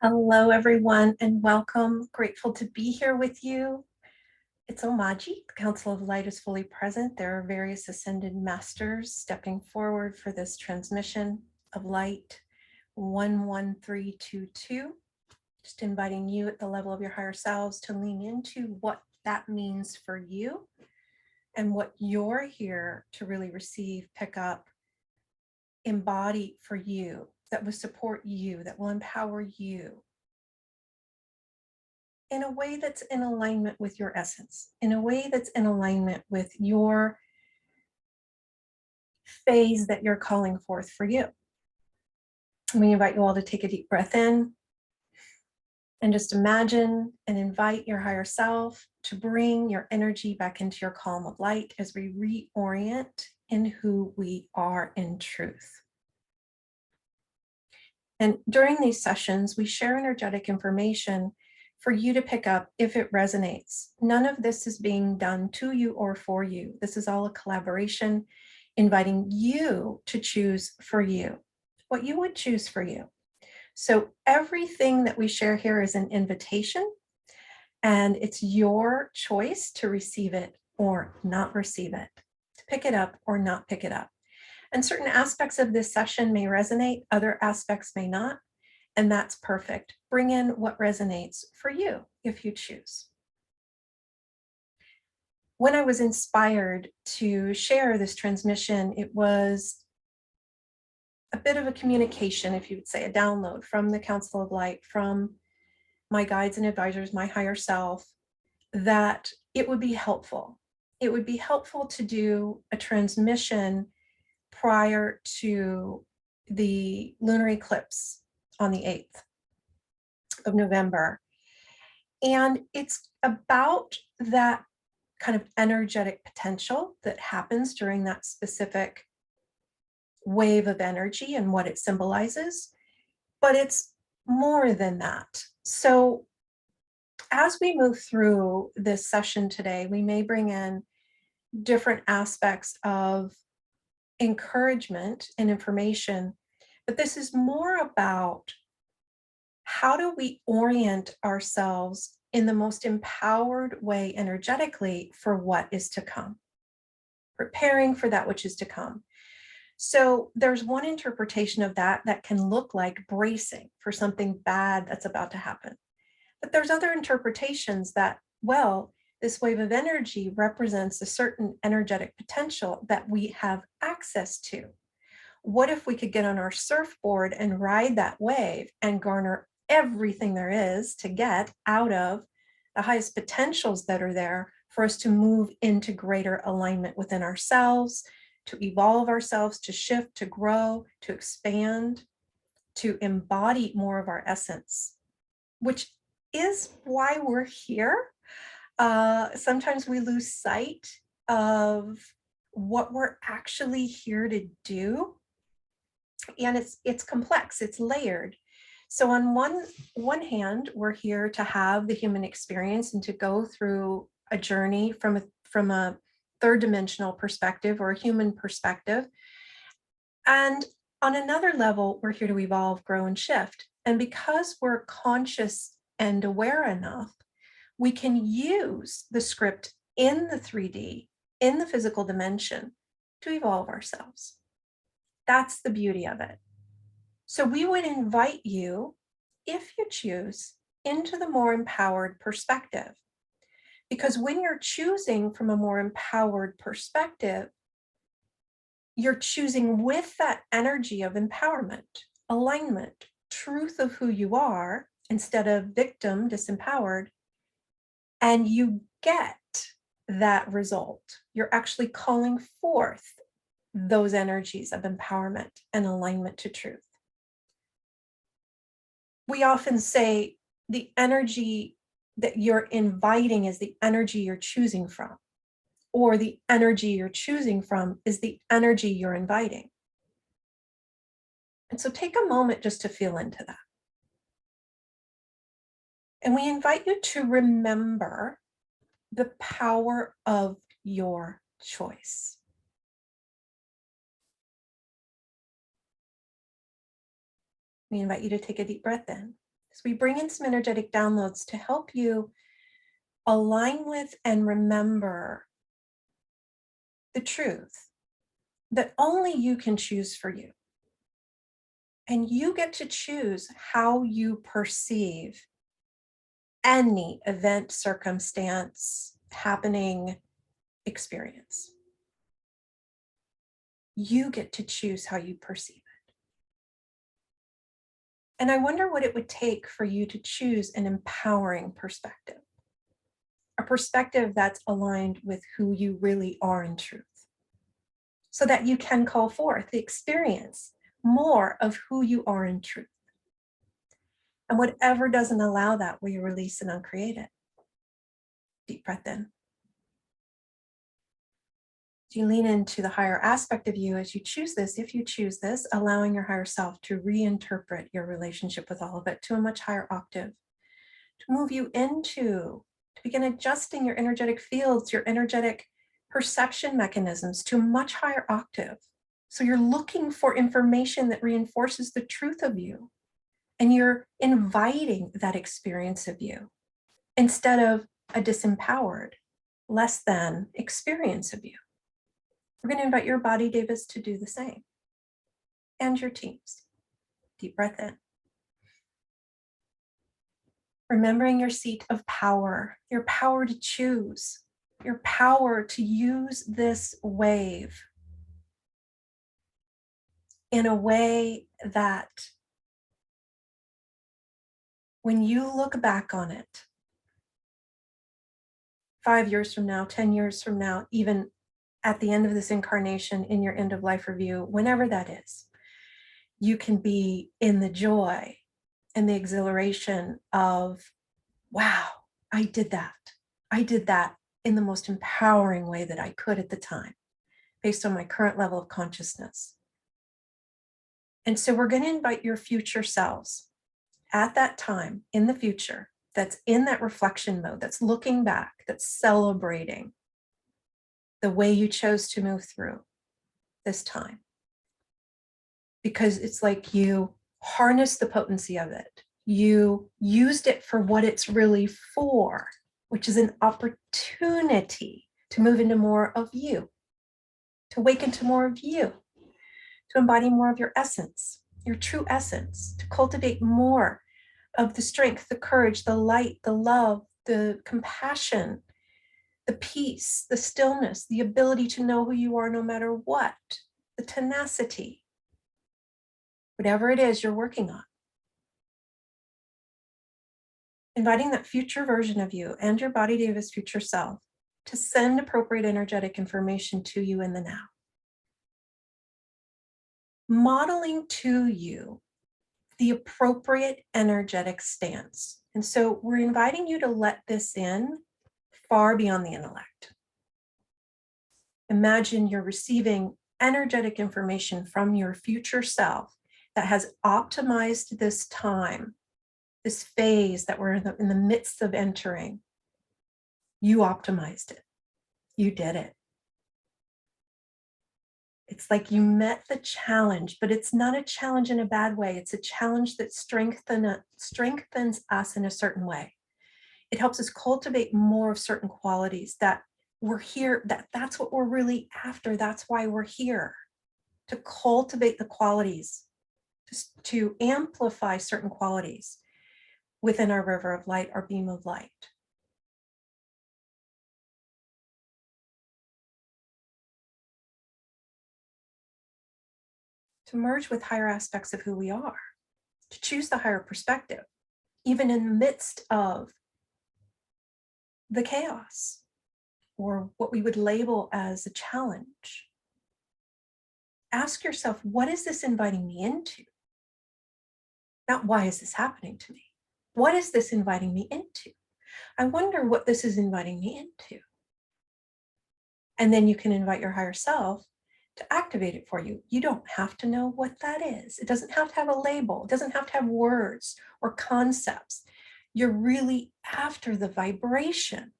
Hello, everyone, and welcome. Grateful to be here with you. It's Omaji. The Council of Light is fully present. There are various ascended masters stepping forward for this transmission of light 11322. Just inviting you at the level of your higher selves to lean into what that means for you and what you're here to really receive, pick up, embody for you, that will support you, that will empower you in a way that's in alignment with your essence, in a way that's in alignment with your phase that you're calling forth for you. We invite you all to take a deep breath in and just imagine and invite your higher self to bring your energy back into your column of light as we reorient in who we are in truth. And during these sessions, we share energetic information for you to pick up if it resonates. None of this is being done to you or for you. This is all a collaboration, inviting you to choose for you, what you would choose for you. So everything that we share here is an invitation, and it's your choice to receive it or not receive it, to pick it up or not pick it up. And certain aspects of this session may resonate, other aspects may not, and that's perfect. Bring in what resonates for you if you choose. When I was inspired to share this transmission, it was a bit of a communication, if you would say, a download from the Council of Light, from my guides and advisors, my higher self, that it would be helpful. It would be helpful to do a transmission prior to the lunar eclipse on the 8th of November. And it's about that kind of energetic potential that happens during that specific wave of energy and what it symbolizes, but it's more than that. So as we move through this session today, we may bring in different aspects of encouragement and information, but this is more about how do we orient ourselves in the most empowered way energetically for what is to come, preparing for that which is to come. So there's one interpretation of that that can look like bracing for something bad that's about to happen. But there's other interpretations that, well, this wave of energy represents a certain energetic potential that we have access to. What if we could get on our surfboard and ride that wave and garner everything there is to get out of the highest potentials that are there for us to move into greater alignment within ourselves, to evolve ourselves, to shift, to grow, to expand, to embody more of our essence, which is why we're here. Sometimes we lose sight of what we're actually here to do. And it's complex, it's layered. So on one hand, we're here to have the human experience and to go through a journey from a third dimensional perspective or a human perspective. And on another level, we're here to evolve, grow, and shift. And because we're conscious and aware enough, we can use the script in the 3D, in the physical dimension, to evolve ourselves. That's the beauty of it. So we would invite you, if you choose, into the more empowered perspective. Because when you're choosing from a more empowered perspective, you're choosing with that energy of empowerment, alignment, truth of who you are, instead of victim, disempowered, and you get that result. You're actually calling forth those energies of empowerment and alignment to truth. We often say the energy that you're inviting is the energy you're choosing from, or the energy you're choosing from is the energy you're inviting. And so take a moment just to feel into that. And we invite you to remember the power of your choice. We invite you to take a deep breath in. So we bring in some energetic downloads to help you align with and remember the truth that only you can choose for you. And you get to choose how you perceive any event, circumstance, happening, experience. You get to choose how you perceive it. And I wonder what it would take for you to choose an empowering perspective, a perspective that's aligned with who you really are in truth, so that you can call forth the experience more of who you are in truth. And whatever doesn't allow that, will you release and uncreate it? Deep breath in. Do you lean into the higher aspect of you as you choose this, if you choose this, allowing your higher self to reinterpret your relationship with all of it to a much higher octave, to move you into, to begin adjusting your energetic fields, your energetic perception mechanisms to a much higher octave. So you're looking for information that reinforces the truth of you, and you're inviting that experience of you instead of a disempowered, less than experience of you. We're going to invite your body, Davis, to do the same, and your teams. Deep breath in. Remembering your seat of power, your power to choose, your power to use this wave in a way that when you look back on it, 5 years from now, 10 years from now, even at the end of this incarnation, in your end of life review, whenever that is, you can be in the joy and the exhilaration of, wow, I did that. I did that in the most empowering way that I could at the time, based on my current level of consciousness. And so we're going to invite your future selves at that time in the future, that's in that reflection mode, that's looking back, that's celebrating the way you chose to move through this time. Because it's like you harnessed the potency of it. You used it for what it's really for, which is an opportunity to move into more of you, to awaken to more of you, to embody more of your essence, your true essence, to cultivate more of the strength, the courage, the light, the love, the compassion, the peace, the stillness, the ability to know who you are no matter what, the tenacity, whatever it is you're working on. Inviting that future version of you and your body, Davis, future self, to send appropriate energetic information to you in the now. Modeling to you the appropriate energetic stance. And so we're inviting you to let this in far beyond the intellect. Imagine you're receiving energetic information from your future self that has optimized this time, this phase that we're in the midst of entering. You optimized it. You did it. It's like you met the challenge, but it's not a challenge in a bad way. It's a challenge that strengthens us in a certain way. It helps us cultivate more of certain qualities that we're here, that's what we're really after. That's why we're here, to cultivate the qualities, to amplify certain qualities within our river of light, our beam of light. To merge with higher aspects of who we are, to choose the higher perspective, even in the midst of the chaos, or what we would label as a challenge. Ask yourself, what is this inviting me into? Not why is this happening to me? What is this inviting me into? I wonder what this is inviting me into. And then you can invite your higher self to activate it for you. You don't have to know what that is. It doesn't have to have a label. It doesn't have to have words or concepts. You're really after the vibration,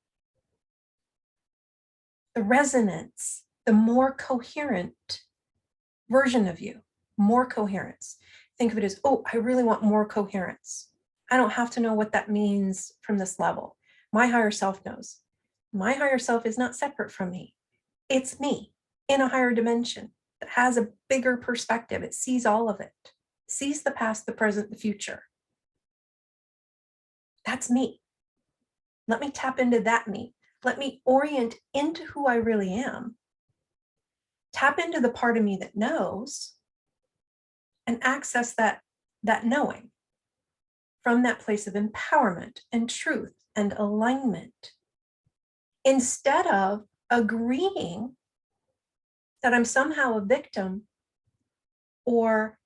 the resonance, the more coherent version of you, more coherence. Think of it as, oh, I really want more coherence. I don't have to know what that means from this level. My higher self knows. My higher self is not separate from me. It's me in a higher dimension that has a bigger perspective. It sees all of it, sees the past, the present, the future. That's me. Let me tap into that me. Let me orient into who I really am. Tap into the part of me that knows and access that knowing from that place of empowerment and truth and alignment, instead of agreeing that I'm somehow a victim or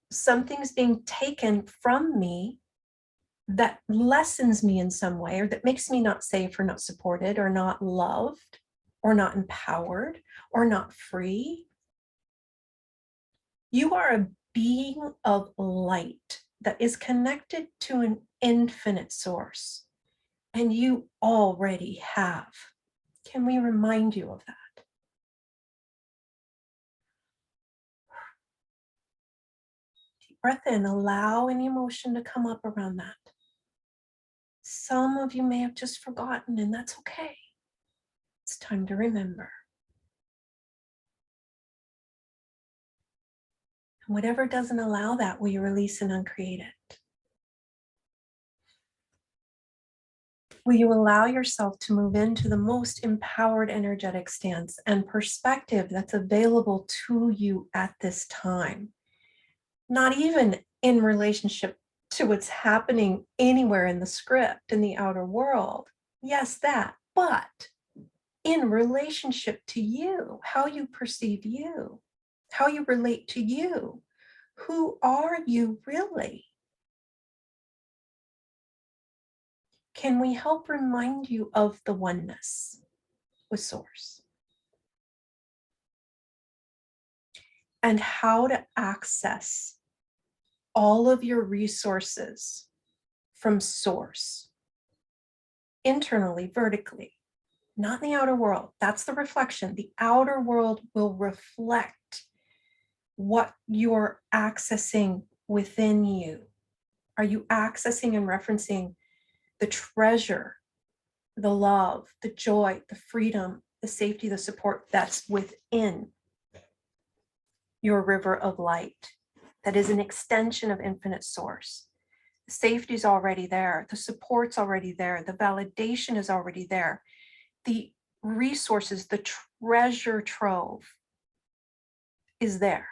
something's being taken from me that lessens me in some way, or that makes me not safe or not supported or not loved or not empowered or not free. You are a being of light that is connected to an infinite source, and you already have. Can we remind you of that? Deep breath in, allow any emotion to come up around that. Some of you may have just forgotten, and that's okay. It's time to remember. And whatever doesn't allow that, will you release and uncreate it? Will you allow yourself to move into the most empowered energetic stance and perspective that's available to you at this time? Not even in relationship to what's happening anywhere in the script, in the outer world. Yes, that, but in relationship to you, how you perceive you, how you relate to you. Who are you really? Can we help remind you of the oneness with Source and how to access all of your resources from Source, internally, vertically, not in the outer world? That's the reflection. The outer world will reflect what you're accessing within you. Are you accessing and referencing the treasure, the love, the joy, the freedom, the safety, the support that's within your river of light, that is an extension of infinite source? The safety is already there. The support's already there. The validation is already there. The resources, the treasure trove is there.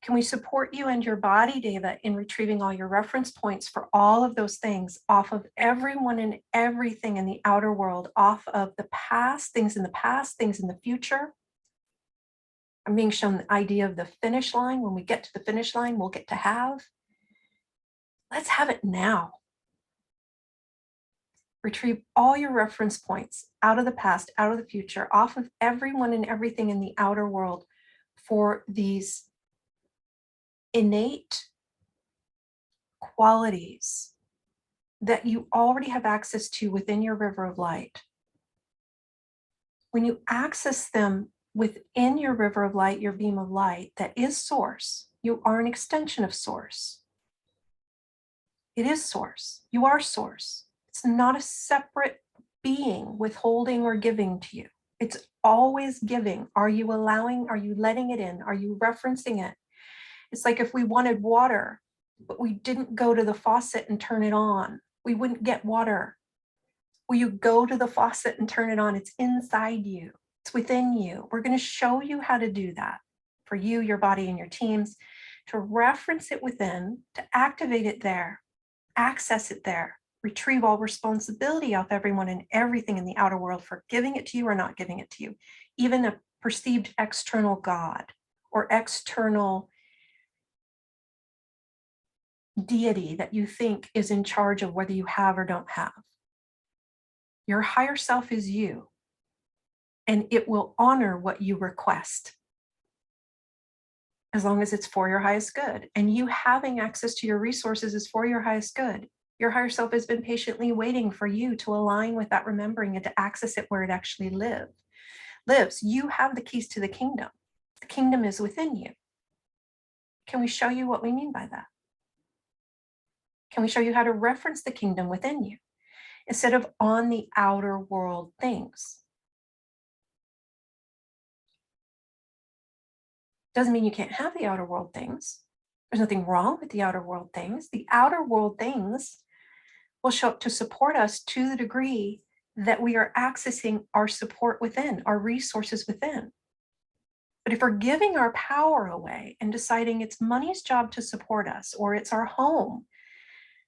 Can we support you and your body, Deva, in retrieving all your reference points for all of those things off of everyone and everything in the outer world, off of the past, things in the past, things in the future? I'm being shown the idea of the finish line. When we get to the finish line, we'll get to have. Let's have it now. Retrieve all your reference points out of the past, out of the future, off of everyone and everything in the outer world for these innate qualities that you already have access to within your river of light. When you access them within your river of light, your beam of light that is Source, you are an extension of Source. It is Source. You are Source. It's not a separate being withholding or giving to you. It's always giving. Are you allowing? Are you letting it in? Are you referencing it? It's like if we wanted water, but we didn't go to the faucet and turn it on, we wouldn't get water. Will you go to the faucet and turn it on? It's inside you. It's within you. We're going to show you how to do that for you, your body, and your teams, to reference it within, to activate it there, access it there, retrieve all responsibility off everyone and everything in the outer world for giving it to you or not giving it to you, even a perceived external God or external deity that you think is in charge of whether you have or don't have. Your higher self is you, and it will honor what you request as long as it's for your highest good. And you having access to your resources is for your highest good. Your higher self has been patiently waiting for you to align with that remembering and to access it where it actually lives. You have the keys to the kingdom. The kingdom is within you. Can we show you what we mean by that? Can we show you how to reference the kingdom within you instead of on the outer world things? Doesn't mean you can't have the outer world things. There's nothing wrong with the outer world things. The outer world things will show up to support us to the degree that we are accessing our support within, our resources within. But if we're giving our power away and deciding it's money's job to support us, or it's our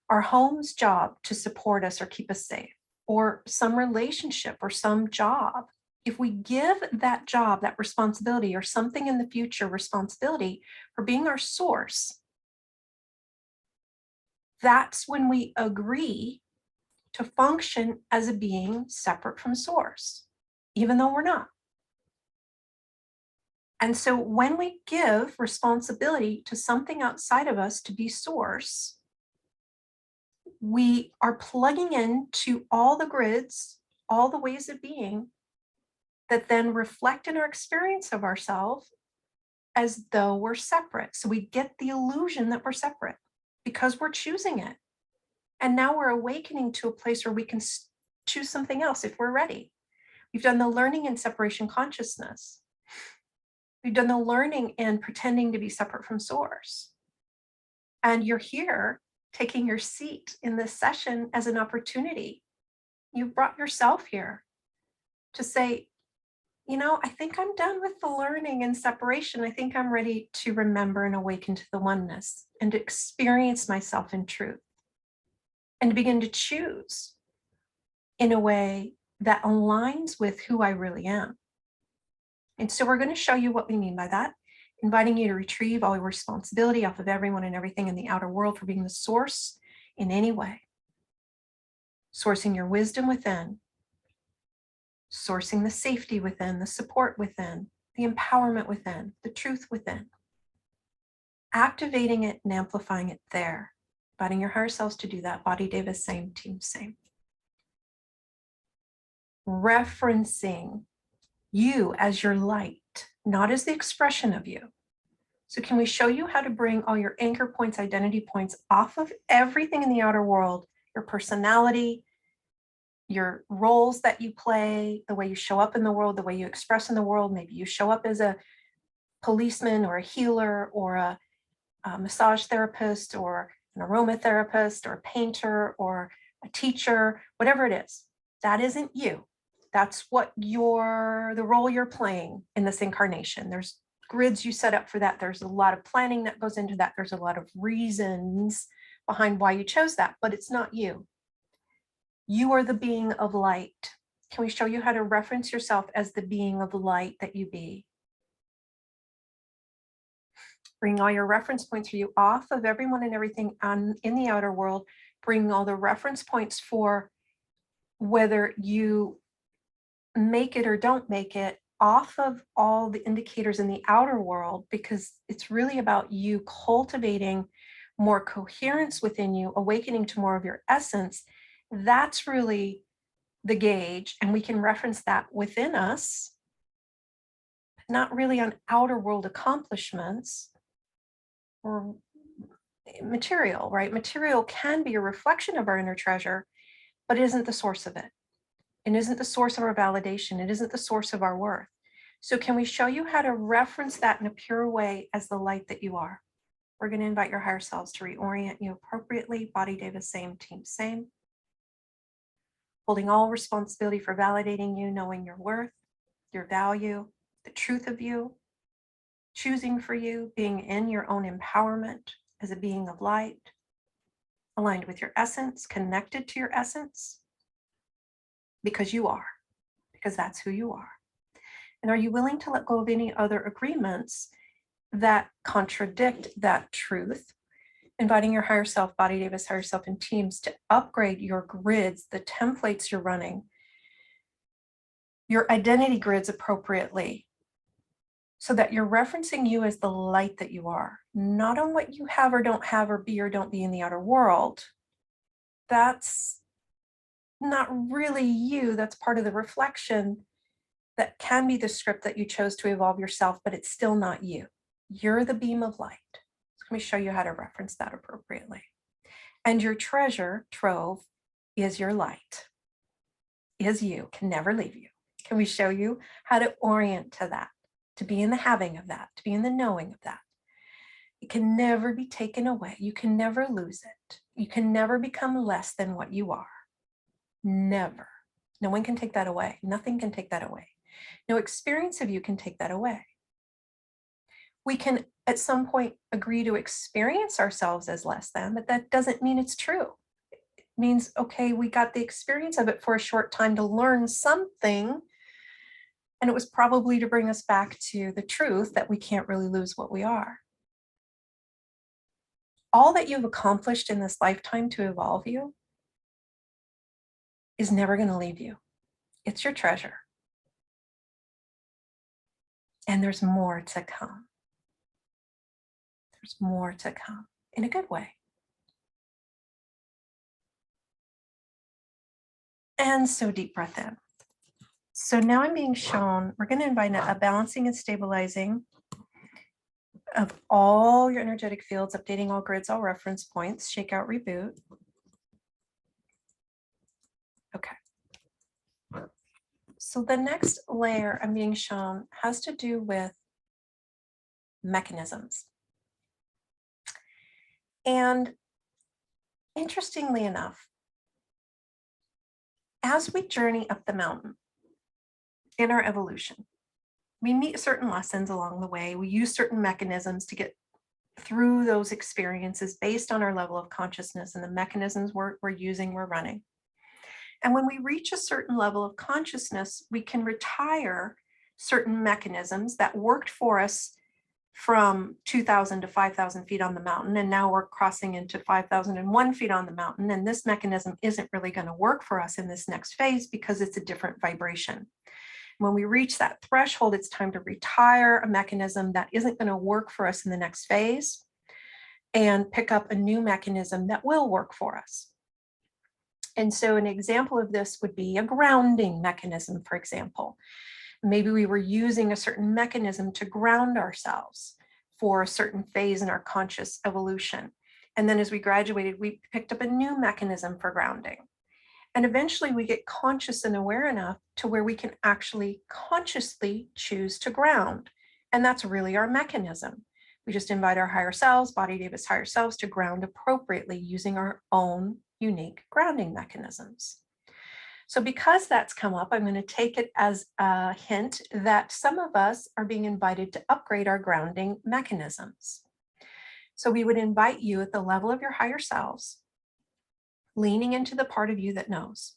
home's job to support us or keep us safe, or some relationship or some job, if we give that job, that responsibility, or something in the future responsibility for being our source, that's when we agree to function as a being separate from source, even though we're not. And so when we give responsibility to something outside of us to be source, we are plugging into all the grids, all the ways of being that then reflect in our experience of ourselves as though we're separate. So we get the illusion that we're separate because we're choosing it. And now we're awakening to a place where we can choose something else if we're ready. We've done the learning in separation consciousness. We've done the learning in pretending to be separate from source. And you're here taking your seat in this session as an opportunity. You brought yourself here to say, you know, I think I'm done with the learning and separation. I think I'm ready to remember and awaken to the oneness and to experience myself in truth and to begin to choose in a way that aligns with who I really am. And so we're going to show you what we mean by that, inviting you to retrieve all your responsibility off of everyone and everything in the outer world for being the source in any way, sourcing your wisdom within, sourcing the safety within, the support within, the empowerment within, the truth within, activating it and amplifying it there, inviting your higher selves to do that. Body Davis, same, team, same. Referencing you as your light, not as the expression of you. So can we show you how to bring all your anchor points, identity points off of everything in the outer world, your personality, your roles that you play, the way you show up in the world, the way you express in the world. Maybe you show up as a policeman or a healer or a massage therapist or an aromatherapist or a painter or a teacher, whatever it is. That isn't you. That's what the role you're playing in this incarnation. There's grids you set up for that. There's a lot of planning that goes into that. There's a lot of reasons behind why you chose that, but it's not you. You are the being of light. Can we show you how to reference yourself as the being of light that you be? Bring all your reference points for you off of everyone and everything in the outer world. Bring all the reference points for whether you make it or don't make it off of all the indicators in the outer world, because it's really about you cultivating more coherence within you, awakening to more of your essence. That's really the gauge, and we can reference that within us, not really on outer world accomplishments or material, right? Material can be a reflection of our inner treasure, but it isn't the source of it. It isn't the source of our validation. It isn't the source of our worth. So can we show you how to reference that in a pure way as the light that you are? We're going to invite your higher selves to reorient you appropriately. Body Davis, same, team, same. Holding all responsibility for validating you, knowing your worth, your value, the truth of you, choosing for you, being in your own empowerment as a being of light, aligned with your essence, connected to your essence, because you are, because that's who you are. And are you willing to let go of any other agreements that contradict that truth? Inviting your higher self, Body Davis, higher self, and teams to upgrade your grids, the templates you're running, your identity grids appropriately, so that you're referencing you as the light that you are, not on what you have or don't be in the outer world. That's not really you. That's part of the reflection that can be the script that you chose to evolve yourself, but it's still not you. You're the beam of light. Let me show you how to reference that appropriately. And your treasure trove is your light, is you, can never leave you. Can we show you how to orient to that, to be in the having of that, to be in the knowing of that? It can never be taken away. You can never lose it. You can never become less than what you are. Never. No one can take that away. Nothing can take that away. No experience of you can take that away. We can at some point agree to experience ourselves as less than, but that doesn't mean it's true. It means, okay, we got the experience of it for a short time to learn something, and it was probably to bring us back to the truth that we can't really lose what we are. All that you've accomplished in this lifetime to evolve you is never going to leave you. It's your treasure. And there's more to come. There's more to come in a good way. And so deep breath in. So now I'm being shown, we're going to invite a balancing and stabilizing of all your energetic fields, updating all grids, all reference points, shake out, reboot. Okay. So the next layer I'm being shown has to do with mechanisms. And interestingly enough, as we journey up the mountain in our evolution, we meet certain lessons along the way. We use certain mechanisms to get through those experiences based on our level of consciousness and the mechanisms we're using, we're running. And when we reach a certain level of consciousness, we can retire certain mechanisms that worked for us from 2,000 to 5,000 feet on the mountain. And now we're crossing into 5,001 feet on the mountain. And this mechanism isn't really going to work for us in this next phase because it's a different vibration. When we reach that threshold, it's time to retire a mechanism that isn't going to work for us in the next phase and pick up a new mechanism that will work for us. And so an example of this would be a grounding mechanism, for example. Maybe we were using a certain mechanism to ground ourselves for a certain phase in our conscious evolution. And then as we graduated, we picked up a new mechanism for grounding. And eventually we get conscious and aware enough to where we can actually consciously choose to ground. And that's really our mechanism. We just invite our higher selves, Body Davis higher selves, to ground appropriately using our own unique grounding mechanisms. So because that's come up, I'm going to take it as a hint that some of us are being invited to upgrade our grounding mechanisms. So we would invite you at the level of your higher selves, leaning into the part of you that knows.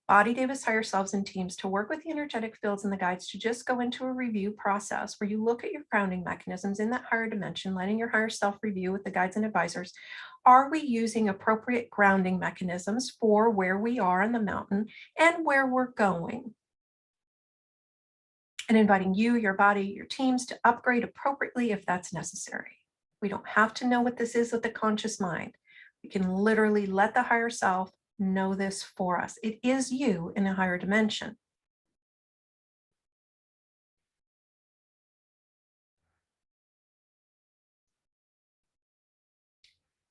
Body Davis higher selves and teams to work with the energetic fields and the guides to just go into a review process where you look at your grounding mechanisms in that higher dimension, letting your higher self review with the guides and advisors. Are we using appropriate grounding mechanisms for where we are on the mountain and where we're going? And inviting you, your body, your teams to upgrade appropriately if that's necessary. We don't have to know what this is with the conscious mind. We can literally let the higher self know this for us. It is you in a higher dimension.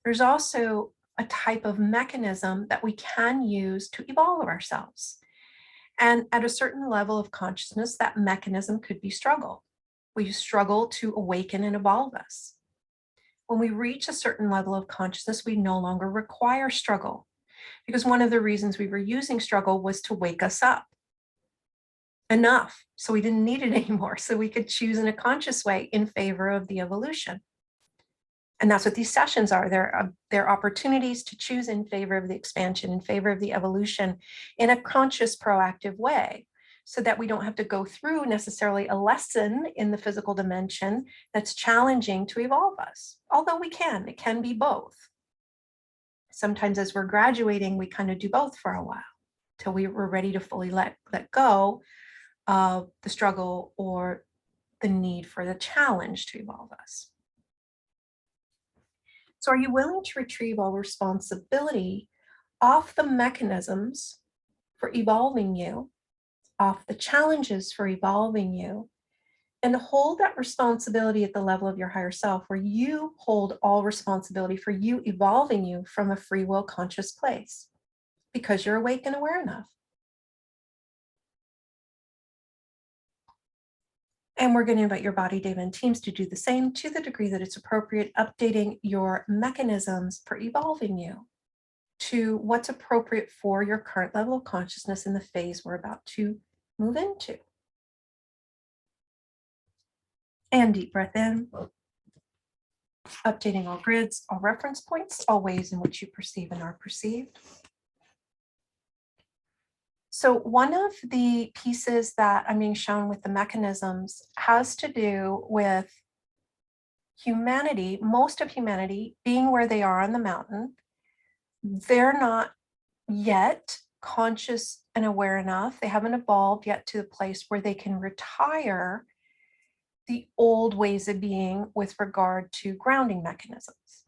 There's also a type of mechanism that we can use to evolve ourselves. And at a certain level of consciousness, that mechanism could be struggle. We struggle to awaken and evolve us. When we reach a certain level of consciousness, we no longer require struggle, because one of the reasons we were using struggle was to wake us up enough. So we didn't need it anymore. So we could choose in a conscious way in favor of the evolution. And that's what these sessions are. They're opportunities to choose in favor of the expansion, in favor of the evolution in a conscious, proactive way, so that we don't have to go through necessarily a lesson in the physical dimension that's challenging to evolve us. Although it can be both. Sometimes as we're graduating, we kind of do both for a while till we were ready to fully let go of the struggle or the need for the challenge to evolve us. So are you willing to retrieve all responsibility off the mechanisms for evolving you, off the challenges for evolving you, and hold that responsibility at the level of your higher self, where you hold all responsibility for you evolving you from a free will conscious place because you're awake and aware enough. And we're going to invite your body, data, and teams to do the same to the degree that it's appropriate, updating your mechanisms for evolving you to what's appropriate for your current level of consciousness in the phase we're about to move into. And deep breath in, updating all grids, all reference points, all ways in which you perceive and are perceived. So one of the pieces that I'm being shown with the mechanisms has to do with humanity, most of humanity being where they are on the mountain. They're not yet conscious and aware enough. They haven't evolved yet to the place where they can retire the old ways of being with regard to grounding mechanisms.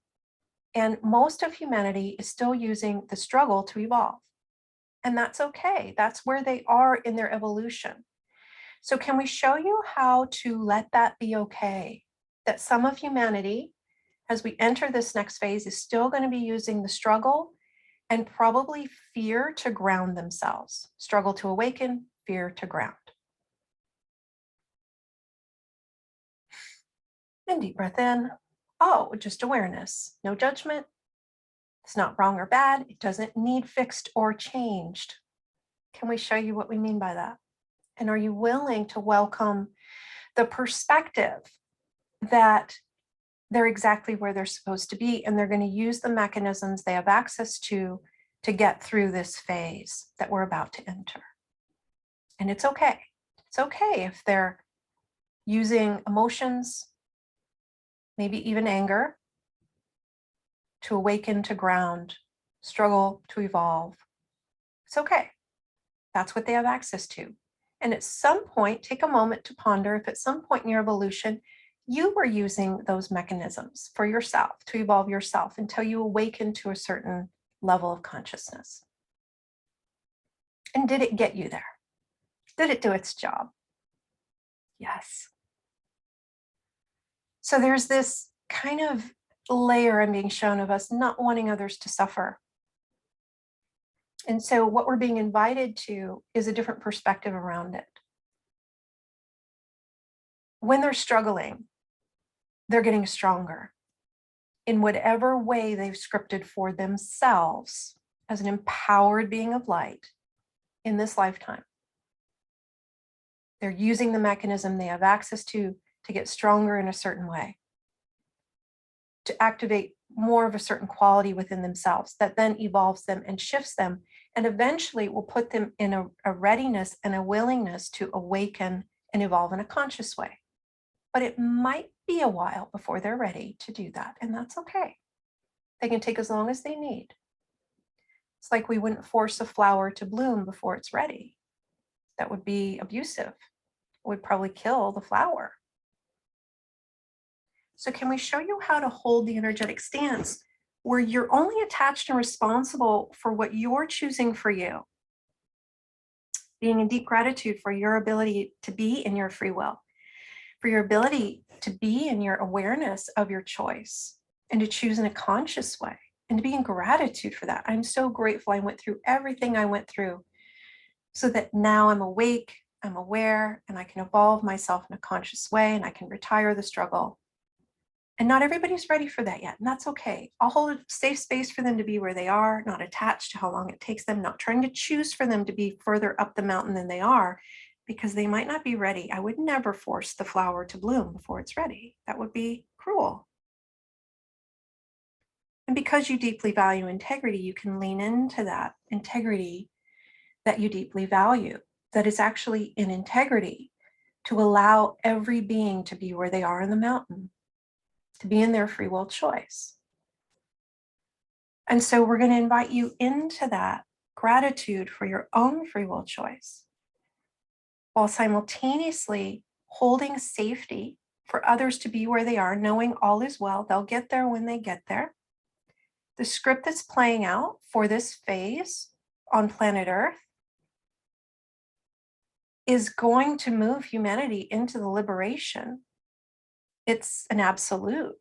And most of humanity is still using the struggle to evolve. And that's okay. That's where they are in their evolution. So can we show you how to let that be okay? That some of humanity, as we enter this next phase, is still going to be using the struggle and probably fear to ground themselves. Struggle to awaken, fear to ground. And deep breath in. Oh, just awareness, no judgment. It's not wrong or bad. It doesn't need fixed or changed. Can we show you what we mean by that? And are you willing to welcome the perspective that they're exactly where they're supposed to be, and they're going to use the mechanisms they have access to get through this phase that we're about to enter? And it's okay. It's okay if they're using emotions, maybe even anger, to awaken, to ground, struggle to evolve. It's okay. That's what they have access to. And at some point, take a moment to ponder if at some point in your evolution, you were using those mechanisms for yourself to evolve yourself until you awaken to a certain level of consciousness. And did it get you there? Did it do its job? Yes. So there's this kind of layer I'm being shown of us not wanting others to suffer. And so what we're being invited to is a different perspective around it. When they're struggling, they're getting stronger in whatever way they've scripted for themselves as an empowered being of light in this lifetime. They're using the mechanism they have access to get stronger in a certain way, to activate more of a certain quality within themselves that then evolves them and shifts them, and eventually will put them in a readiness and a willingness to awaken and evolve in a conscious way. But it might be a while before they're ready to do that, and that's okay. They can take as long as they need. It's like we wouldn't force a flower to bloom before it's ready. That would be abusive. It would probably kill the flower. So can we show you how to hold the energetic stance where you're only attached and responsible for what you're choosing for you? Being in deep gratitude for your ability to be in your free will, for your ability to be in your awareness of your choice and to choose in a conscious way, and to be in gratitude for that. I'm so grateful I went through everything I went through so that now I'm awake, I'm aware, and I can evolve myself in a conscious way, and I can retire the struggle. And not everybody's ready for that yet, and that's okay. I'll hold a safe space for them to be where they are, not attached to how long it takes them, not trying to choose for them to be further up the mountain than they are, because they might not be ready. I would never force the flower to bloom before it's ready. That would be cruel. And because you deeply value integrity, you can lean into that integrity that you deeply value, that is actually in integrity, to allow every being to be where they are in the mountain, to be in their free will choice. And so we're going to invite you into that gratitude for your own free will choice, while simultaneously holding safety for others to be where they are, knowing all is well. They'll get there when they get there. The script that's playing out for this phase on planet Earth is going to move humanity into the liberation. It's an absolute.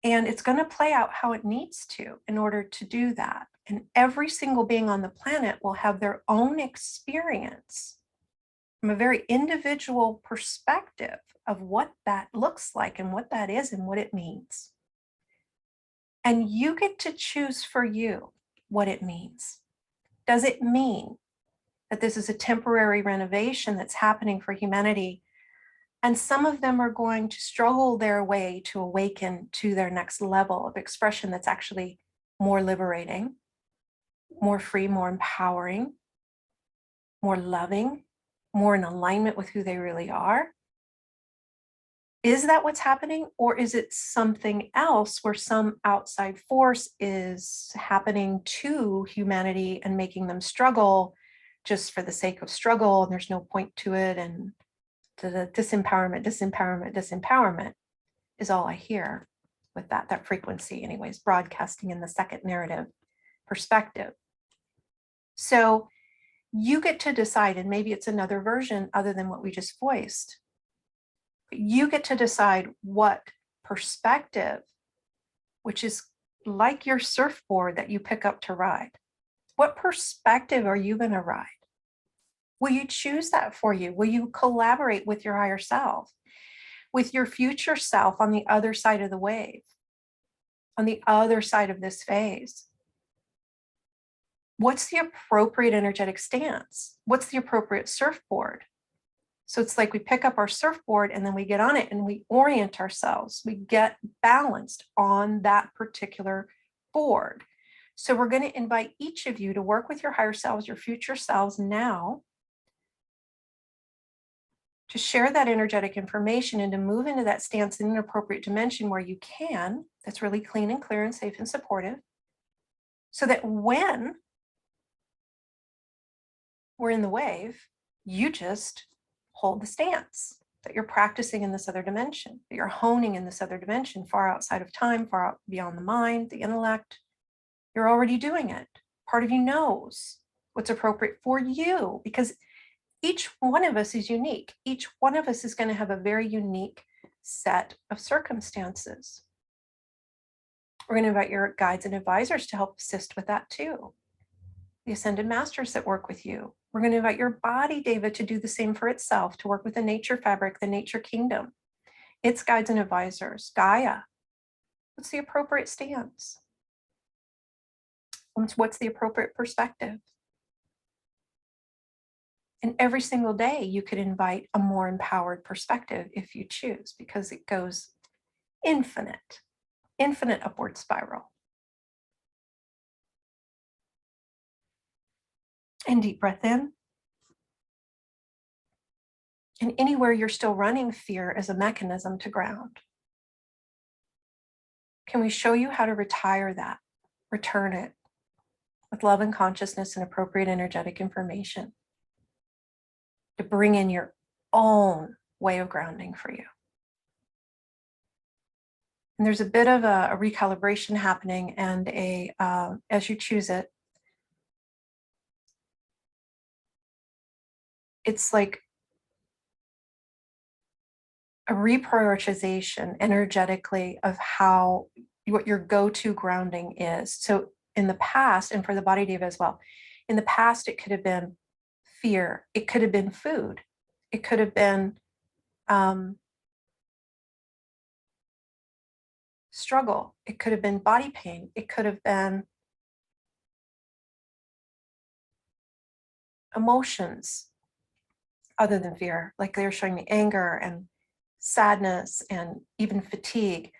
And it's going to play out how it needs to in order to do that. And every single being on the planet will have their own experience from a very individual perspective of what that looks like and what that is and what it means. And you get to choose for you what it means. Does it mean that this is a temporary renovation that's happening for humanity? And some of them are going to struggle their way to awaken to their next level of expression that's actually more liberating, more free, more empowering, more loving, more in alignment with who they really are. Is that what's happening? Or is it something else where some outside force is happening to humanity and making them struggle just for the sake of struggle, and there's no point to it, and the disempowerment is all I hear with that frequency anyways, broadcasting in the second narrative perspective. So you get to decide, and maybe it's another version other than what we just voiced. You get to decide what perspective, which is like your surfboard that you pick up to ride. What perspective are you going to ride? Will you choose that for you? Will you collaborate with your higher self, with your future self on the other side of the wave, on the other side of this phase? What's the appropriate energetic stance? What's the appropriate surfboard? So it's like we pick up our surfboard and then we get on it and we orient ourselves. We get balanced on that particular board. So we're going to invite each of you to work with your higher selves, your future selves now, to share that energetic information and to move into that stance in an appropriate dimension where you can, that's really clean and clear and safe and supportive, so that when we're in the wave, you just hold the stance that you're practicing in this other dimension, that you're honing in this other dimension, far outside of time, far out beyond the mind, the intellect. You're already doing it. Part of you knows what's appropriate for you, because each one of us is unique. Each one of us is going to have a very unique set of circumstances. We're going to invite your guides and advisors to help assist with that too. The ascended masters that work with you. We're going to invite your body, Deva, to do the same for itself, to work with the nature fabric, the nature kingdom, its guides and advisors. Gaia, what's the appropriate stance? What's the appropriate perspective? And every single day you could invite a more empowered perspective if you choose, because it goes infinite upward spiral. And deep breath in. And anywhere you're still running fear as a mechanism to ground, can we show you how to retire that, return it with love and consciousness and appropriate energetic information to bring in your own way of grounding for you? And there's a bit of a recalibration happening, and as you choose it, it's like a reprioritization energetically of what your go-to grounding is. So in the past, and for the body Deva as well, in the past, it could have been fear. It could have been food. It could have been struggle. It could have been body pain. It could have been emotions other than fear, like they were showing me anger and sadness and even fatigue.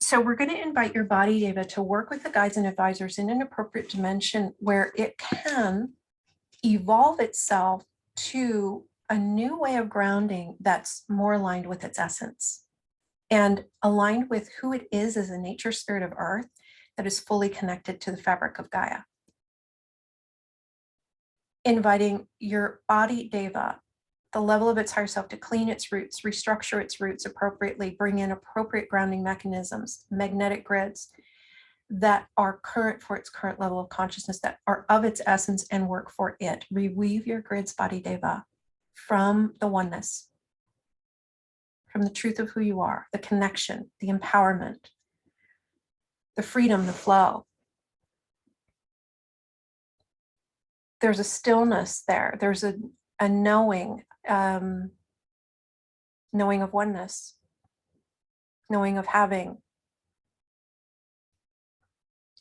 So we're going to invite your body, Deva, to work with the guides and advisors in an appropriate dimension where it can evolve itself to a new way of grounding that's more aligned with its essence and aligned with who it is as a nature spirit of Earth that is fully connected to the fabric of Gaia. Inviting your body, Deva, the level of its higher self, to clean its roots, restructure its roots appropriately, bring in appropriate grounding mechanisms, magnetic grids, that are current for its current level of consciousness, that are of its essence and work for it. Reweave your grids, Body Deva, from the oneness, from the truth of who you are, the connection, the empowerment, the freedom, the flow. There's a stillness there. There's a knowing, knowing of oneness, knowing of having.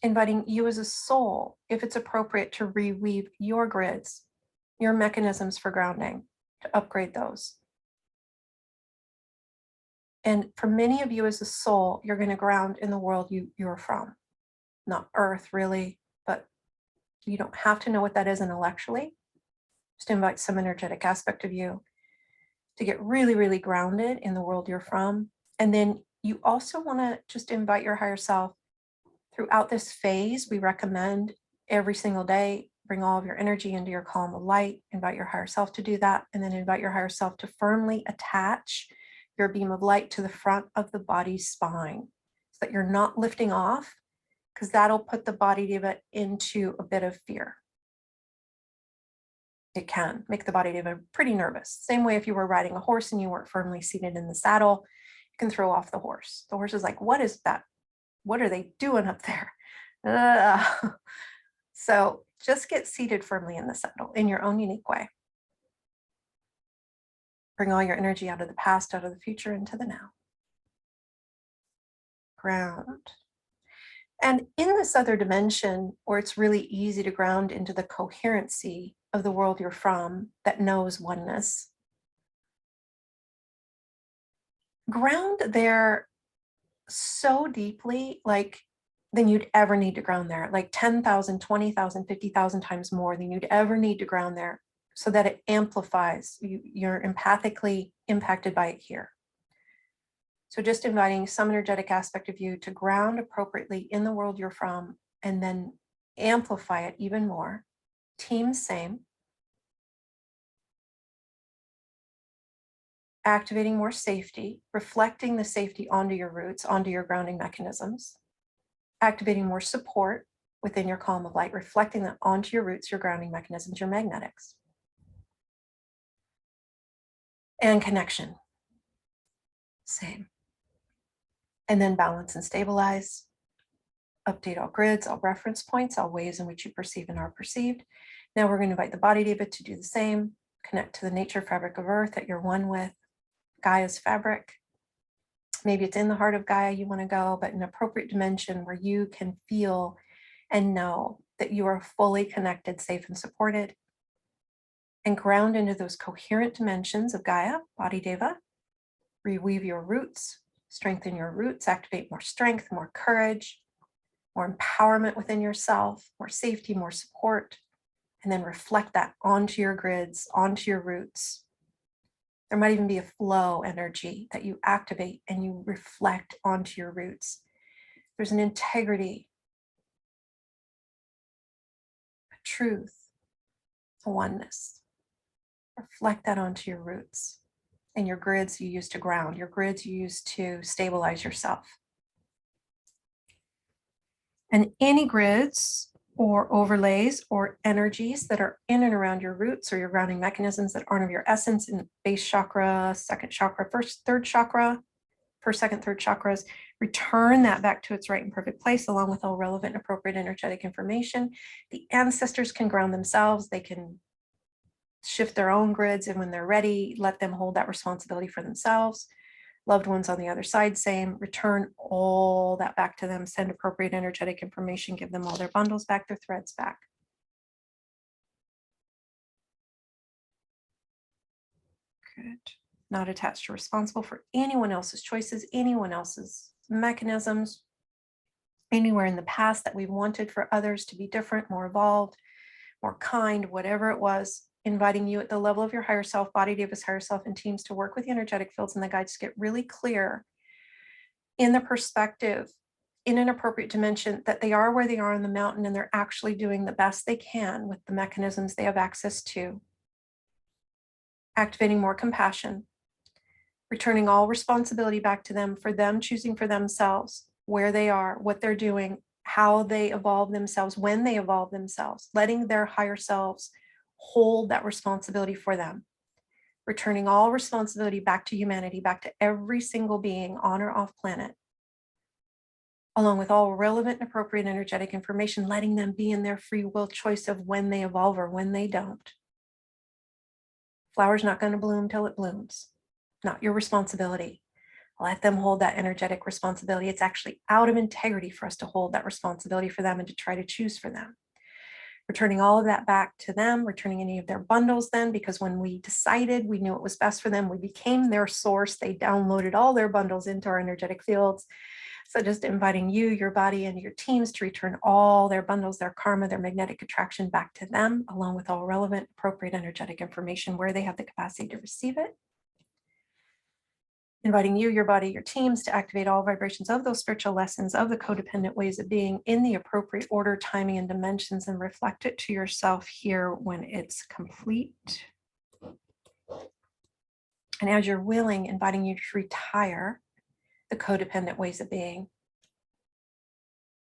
Inviting you as a soul, if it's appropriate, to reweave your grids, your mechanisms for grounding, to upgrade those. And for many of you as a soul, you're going to ground in the world you're from. Not Earth, really, but you don't have to know what that is intellectually. Just invite some energetic aspect of you to get really, really grounded in the world you're from. And then you also want to just invite your higher self throughout this phase. We recommend every single day, bring all of your energy into your column of light, invite your higher self to do that, and then invite your higher self to firmly attach your beam of light to the front of the body's spine so that you're not lifting off, because that'll put the body deva into a bit of fear. It can make the body deva pretty nervous. Same way if you were riding a horse and you weren't firmly seated in the saddle, you can throw off the horse. The horse is like, what is that? What are they doing up there? So just get seated firmly in the saddle in your own unique way. Bring all your energy out of the past, out of the future, into the now. Ground. And in this other dimension, where it's really easy to ground into the coherency of the world you're from that knows oneness, ground there so deeply, like, than you'd ever need to ground there, like 10,000, 20,000, 50,000 times more than you'd ever need to ground there, so that it amplifies. You're empathically impacted by it here. So just inviting some energetic aspect of you to ground appropriately in the world you're from, and then amplify it even more. Team same. Activating more safety, reflecting the safety onto your roots, onto your grounding mechanisms. Activating more support within your column of light, reflecting that onto your roots, your grounding mechanisms, your magnetics. And connection. Same. And then balance and stabilize. Update all grids, all reference points, all ways in which you perceive and are perceived. Now we're going to invite the body deva to do the same. Connect to the nature fabric of Earth that you're one with. Gaia's fabric. Maybe it's in the heart of Gaia you want to go, but an appropriate dimension where you can feel and know that you are fully connected, safe, and supported. And ground into those coherent dimensions of Gaia, body deva. Reweave your roots, strengthen your roots, activate more strength, more courage, more empowerment within yourself, more safety, more support, and then reflect that onto your grids, onto your roots. There might even be a flow energy that you activate and you reflect onto your roots. There's an integrity, a truth, a oneness. Reflect that onto your roots and your grids you use to ground, your grids you use to stabilize yourself. And any grids or overlays or energies that are in and around your roots or your grounding mechanisms that aren't of your essence in base chakra, second chakra, first, third chakra, first, second, third chakras, return that back to its right and perfect place along with all relevant and appropriate energetic information. The ancestors can ground themselves. They can shift their own grids, and when they're ready, let them hold that responsibility for themselves. Loved ones on the other side, same. Return all that back to them, send appropriate energetic information, give them all their bundles back, their threads back. Good. Not attached or responsible for anyone else's choices, anyone else's mechanisms, anywhere in the past that we wanted for others to be different, more evolved, more kind, whatever it was. Inviting you at the level of your higher self, body deva's higher self, and teams to work with the energetic fields and the guides to get really clear in the perspective, in an appropriate dimension, that they are where they are on the mountain and they're actually doing the best they can with the mechanisms they have access to. Activating more compassion, returning all responsibility back to them for them choosing for themselves where they are, what they're doing, how they evolve themselves, when they evolve themselves, letting their higher selves hold that responsibility for them, returning all responsibility back to humanity, back to every single being on or off planet, along with all relevant and appropriate energetic information, letting them be in their free will choice of when they evolve or when they don't. Flower's not going to bloom till it blooms. Not your responsibility. Let them hold that energetic responsibility. It's actually out of integrity for us to hold that responsibility for them and to try to choose for them. Returning all of that back to them, returning any of their bundles then, because when we decided we knew it was best for them, we became their source. They downloaded all their bundles into our energetic fields. So just inviting you, your body, and your teams to return all their bundles, their karma, their magnetic attraction back to them, along with all relevant, appropriate energetic information where they have the capacity to receive it. Inviting you, your body, your teams to activate all vibrations of those spiritual lessons, of the codependent ways of being in the appropriate order, timing, and dimensions, and reflect it to yourself here when it's complete. And as you're willing, inviting you to retire the codependent ways of being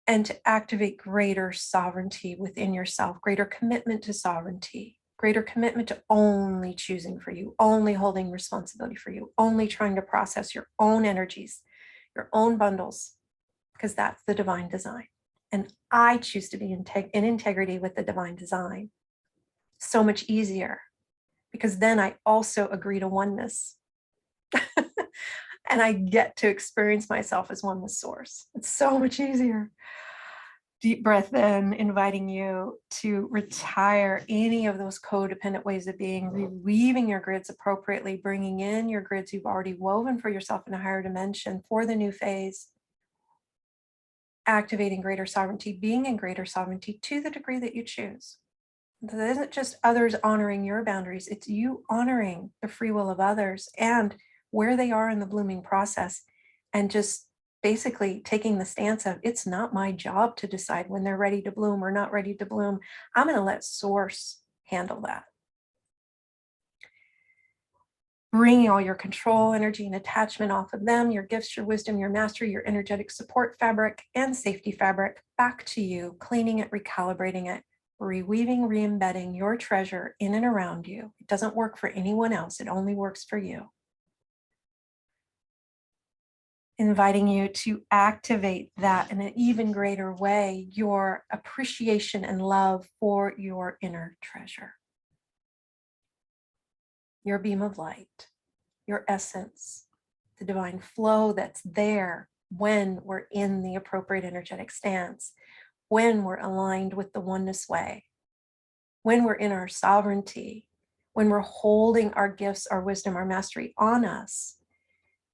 and to activate greater sovereignty within yourself, greater commitment to sovereignty, greater commitment to only choosing for you, only holding responsibility for you, only trying to process your own energies, your own bundles, because that's the divine design. And I choose to be in integrity with the divine design. So much easier, because then I also agree to oneness. And I get to experience myself as one with source. It's so much easier. Deep breath in, inviting you to retire any of those codependent ways of being, reweaving your grids appropriately, bringing in your grids you've already woven for yourself in a higher dimension for the new phase, activating greater sovereignty, being in greater sovereignty to the degree that you choose. It isn't just others honoring your boundaries, it's you honoring the free will of others and where they are in the blooming process, and just basically taking the stance of, it's not my job to decide when they're ready to bloom or not ready to bloom. I'm going to let source handle that. Bringing all your control, energy, and attachment off of them, your gifts, your wisdom, your mastery, your energetic support fabric, and safety fabric back to you, cleaning it, recalibrating it, reweaving, re-embedding your treasure in and around you. It doesn't work for anyone else. It only works for you. Inviting you to activate that in an even greater way, your appreciation and love for your inner treasure, your beam of light, your essence, the divine flow that's there when we're in the appropriate energetic stance, when we're aligned with the oneness way, when we're in our sovereignty, when we're holding our gifts, our wisdom, our mastery on us.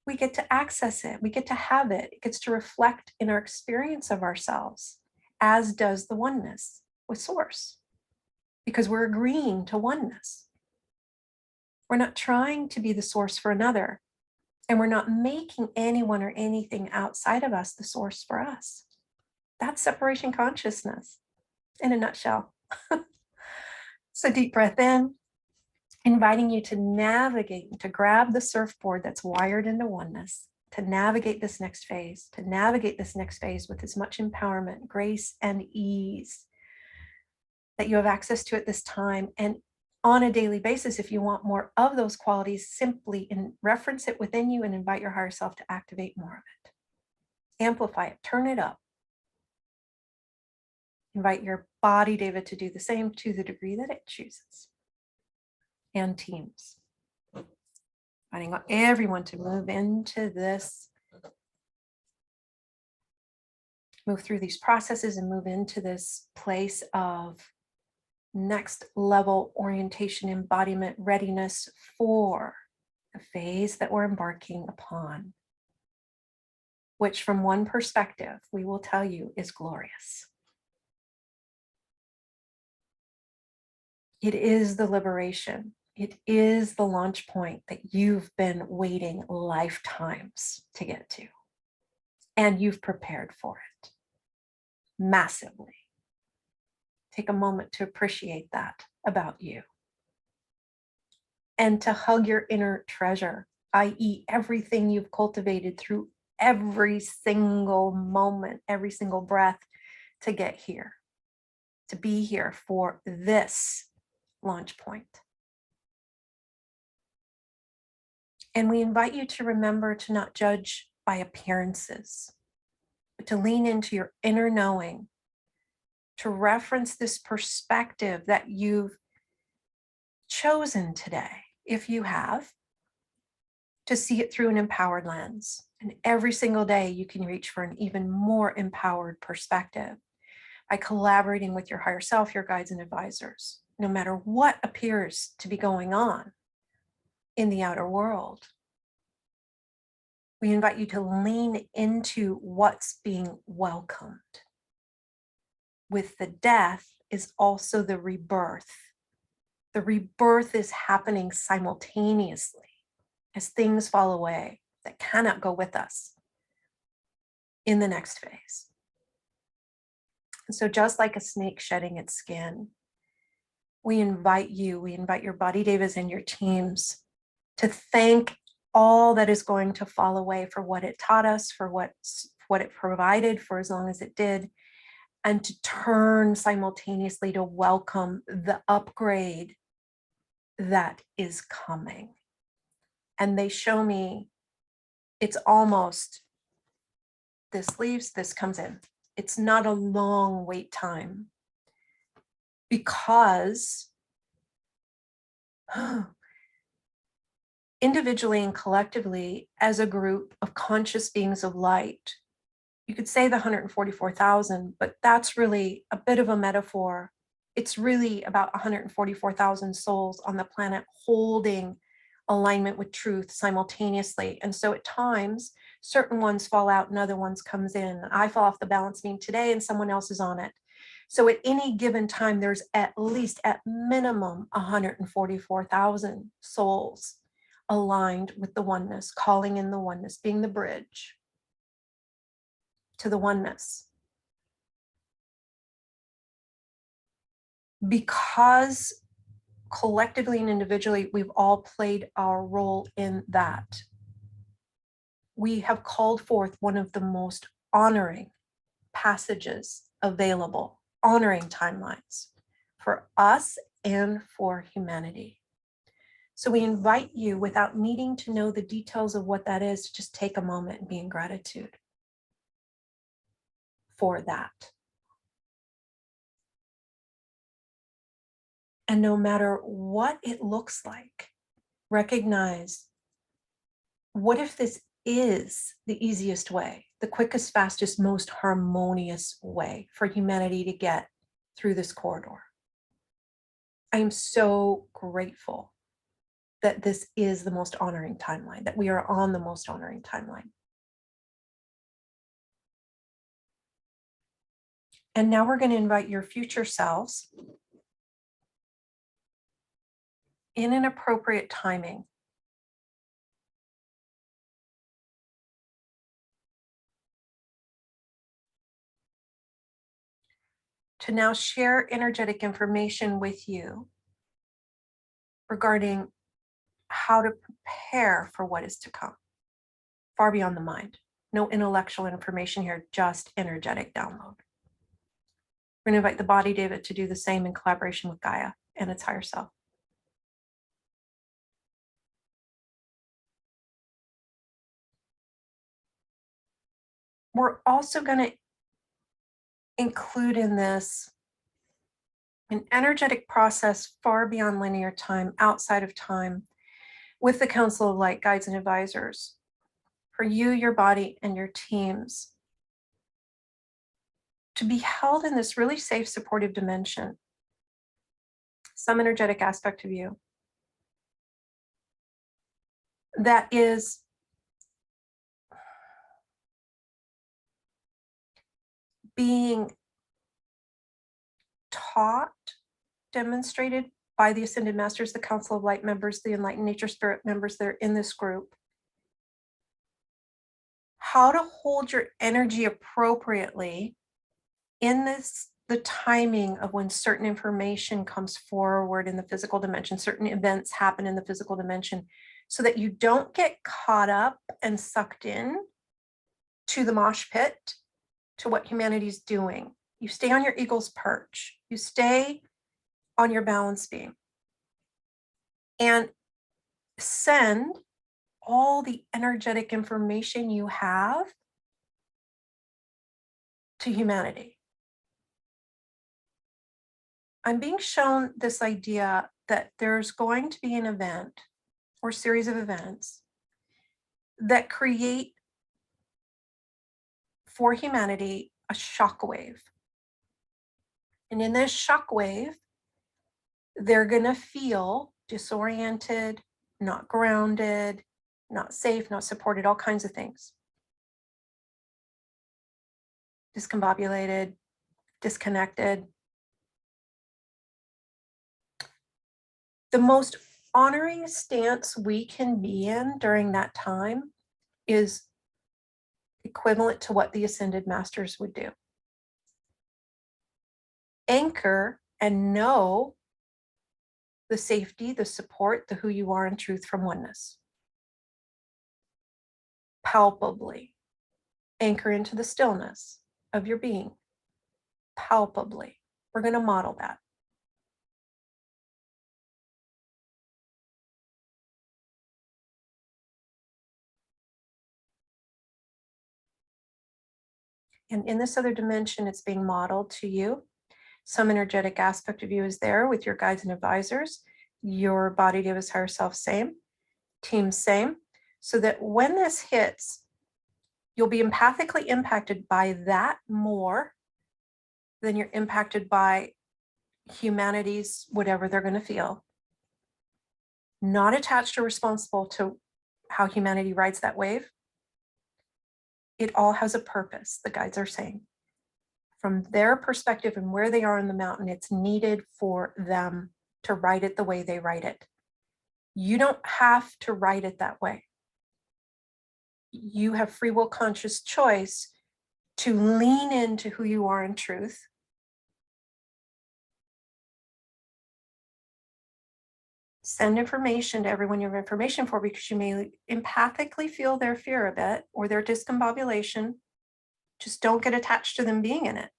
We get to access it. We get to have it. It gets to reflect in our experience of ourselves, as does the oneness with source, because we're agreeing to oneness. We're not trying to be the source for another, and we're not making anyone or anything outside of us the source for us. That's separation consciousness in a nutshell. So deep breath in, inviting you to navigate, to grab the surfboard that's wired into oneness, to navigate this next phase, with as much empowerment, grace, and ease that you have access to at this time. And on a daily basis, if you want more of those qualities, simply reference it within you and invite your higher self to activate more of it. Amplify it, turn it up. Invite your body, David, to do the same to the degree that it chooses. And teams. Inviting everyone to move into this, move through these processes and move into this place of next level orientation, embodiment, readiness for the phase that we're embarking upon, which from one perspective, we will tell you is glorious. It is the liberation. It is the launch point that you've been waiting lifetimes to get to. And you've prepared for it massively. Take a moment to appreciate that about you. And to hug your inner treasure, i.e., everything you've cultivated through every single moment, every single breath, to get here, to be here for this launch point. And we invite you to remember to not judge by appearances, but to lean into your inner knowing, to reference this perspective that you've chosen today, if you have, to see it through an empowered lens. And every single day you can reach for an even more empowered perspective by collaborating with your higher self, your guides and advisors, no matter what appears to be going on in the outer world. We invite you to lean into what's being welcomed. With the death is also the rebirth. The rebirth is happening simultaneously as things fall away that cannot go with us in the next phase. And so just like a snake shedding its skin, we invite your body devas and your teams to thank all that is going to fall away for what it taught us, for what it provided for as long as it did, and to turn simultaneously to welcome the upgrade that is coming. And they show me it's almost, this leaves, this comes in. It's not a long wait time because individually and collectively, as a group of conscious beings of light, you could say the 144,000, but that's really a bit of a metaphor. It's really about 144,000 souls on the planet holding alignment with truth simultaneously. And so at times, certain ones fall out and other ones comes in. I fall off the balance beam today and someone else is on it. So at any given time, there's at least, at minimum, 144,000 souls aligned with the oneness, calling in the oneness, being the bridge to the oneness. Because collectively and individually, we've all played our role in that. We have called forth one of the most honoring passages available, honoring timelines for us and for humanity. So we invite you, without needing to know the details of what that is, to just take a moment and be in gratitude for that. And no matter what it looks like, recognize, what if this is the easiest way, the quickest, fastest, most harmonious way for humanity to get through this corridor? I am so grateful that this is the most honoring timeline, that we are on the most honoring timeline. And now we're going to invite your future selves in an appropriate timing to now share energetic information with you regarding how to prepare for what is to come, far beyond the mind. No intellectual information here, just energetic download. We're going to invite the body David to do the same in collaboration with Gaia and its higher self. We're also going to include in this an energetic process far beyond linear time, outside of time, with the Council of Light guides and advisors, for you, your body, and your teams to be held in this really safe, supportive dimension, some energetic aspect of you that is being taught, demonstrated by the Ascended Masters, the Council of Light members, the Enlightened Nature Spirit members that are in this group, how to hold your energy appropriately in this, the timing of when certain information comes forward in the physical dimension, certain events happen in the physical dimension, so that you don't get caught up and sucked in to the mosh pit, to what humanity's doing. You stay on your eagle's perch. You stay on your balance beam and send all the energetic information you have to humanity. I'm being shown this idea that there's going to be an event or series of events that create for humanity a shockwave. And in this shockwave, they're going to feel disoriented, not grounded, not safe, not supported, all kinds of things. Discombobulated, disconnected. The most honoring stance we can be in during that time is equivalent to what the ascended masters would do. Anchor and know the safety, the support, the who you are in truth from oneness. Palpably. Anchor into the stillness of your being. Palpably. We're going to model that. And in this other dimension, it's being modeled to you. Some energetic aspect of you is there with your guides and advisors. Your body, Deva's higher self, same. Team, same. So that when this hits, you'll be empathically impacted by that more than you're impacted by humanity's whatever they're going to feel. Not attached or responsible to how humanity rides that wave. It all has a purpose, the guides are saying. From their perspective and where they are in the mountain, it's needed for them to ride it the way they ride it. You don't have to ride it that way. You have free will conscious choice to lean into who you are in truth. Send information to everyone you have information for, because you may empathically feel their fear a bit or their discombobulation. Just don't get attached to them being in it.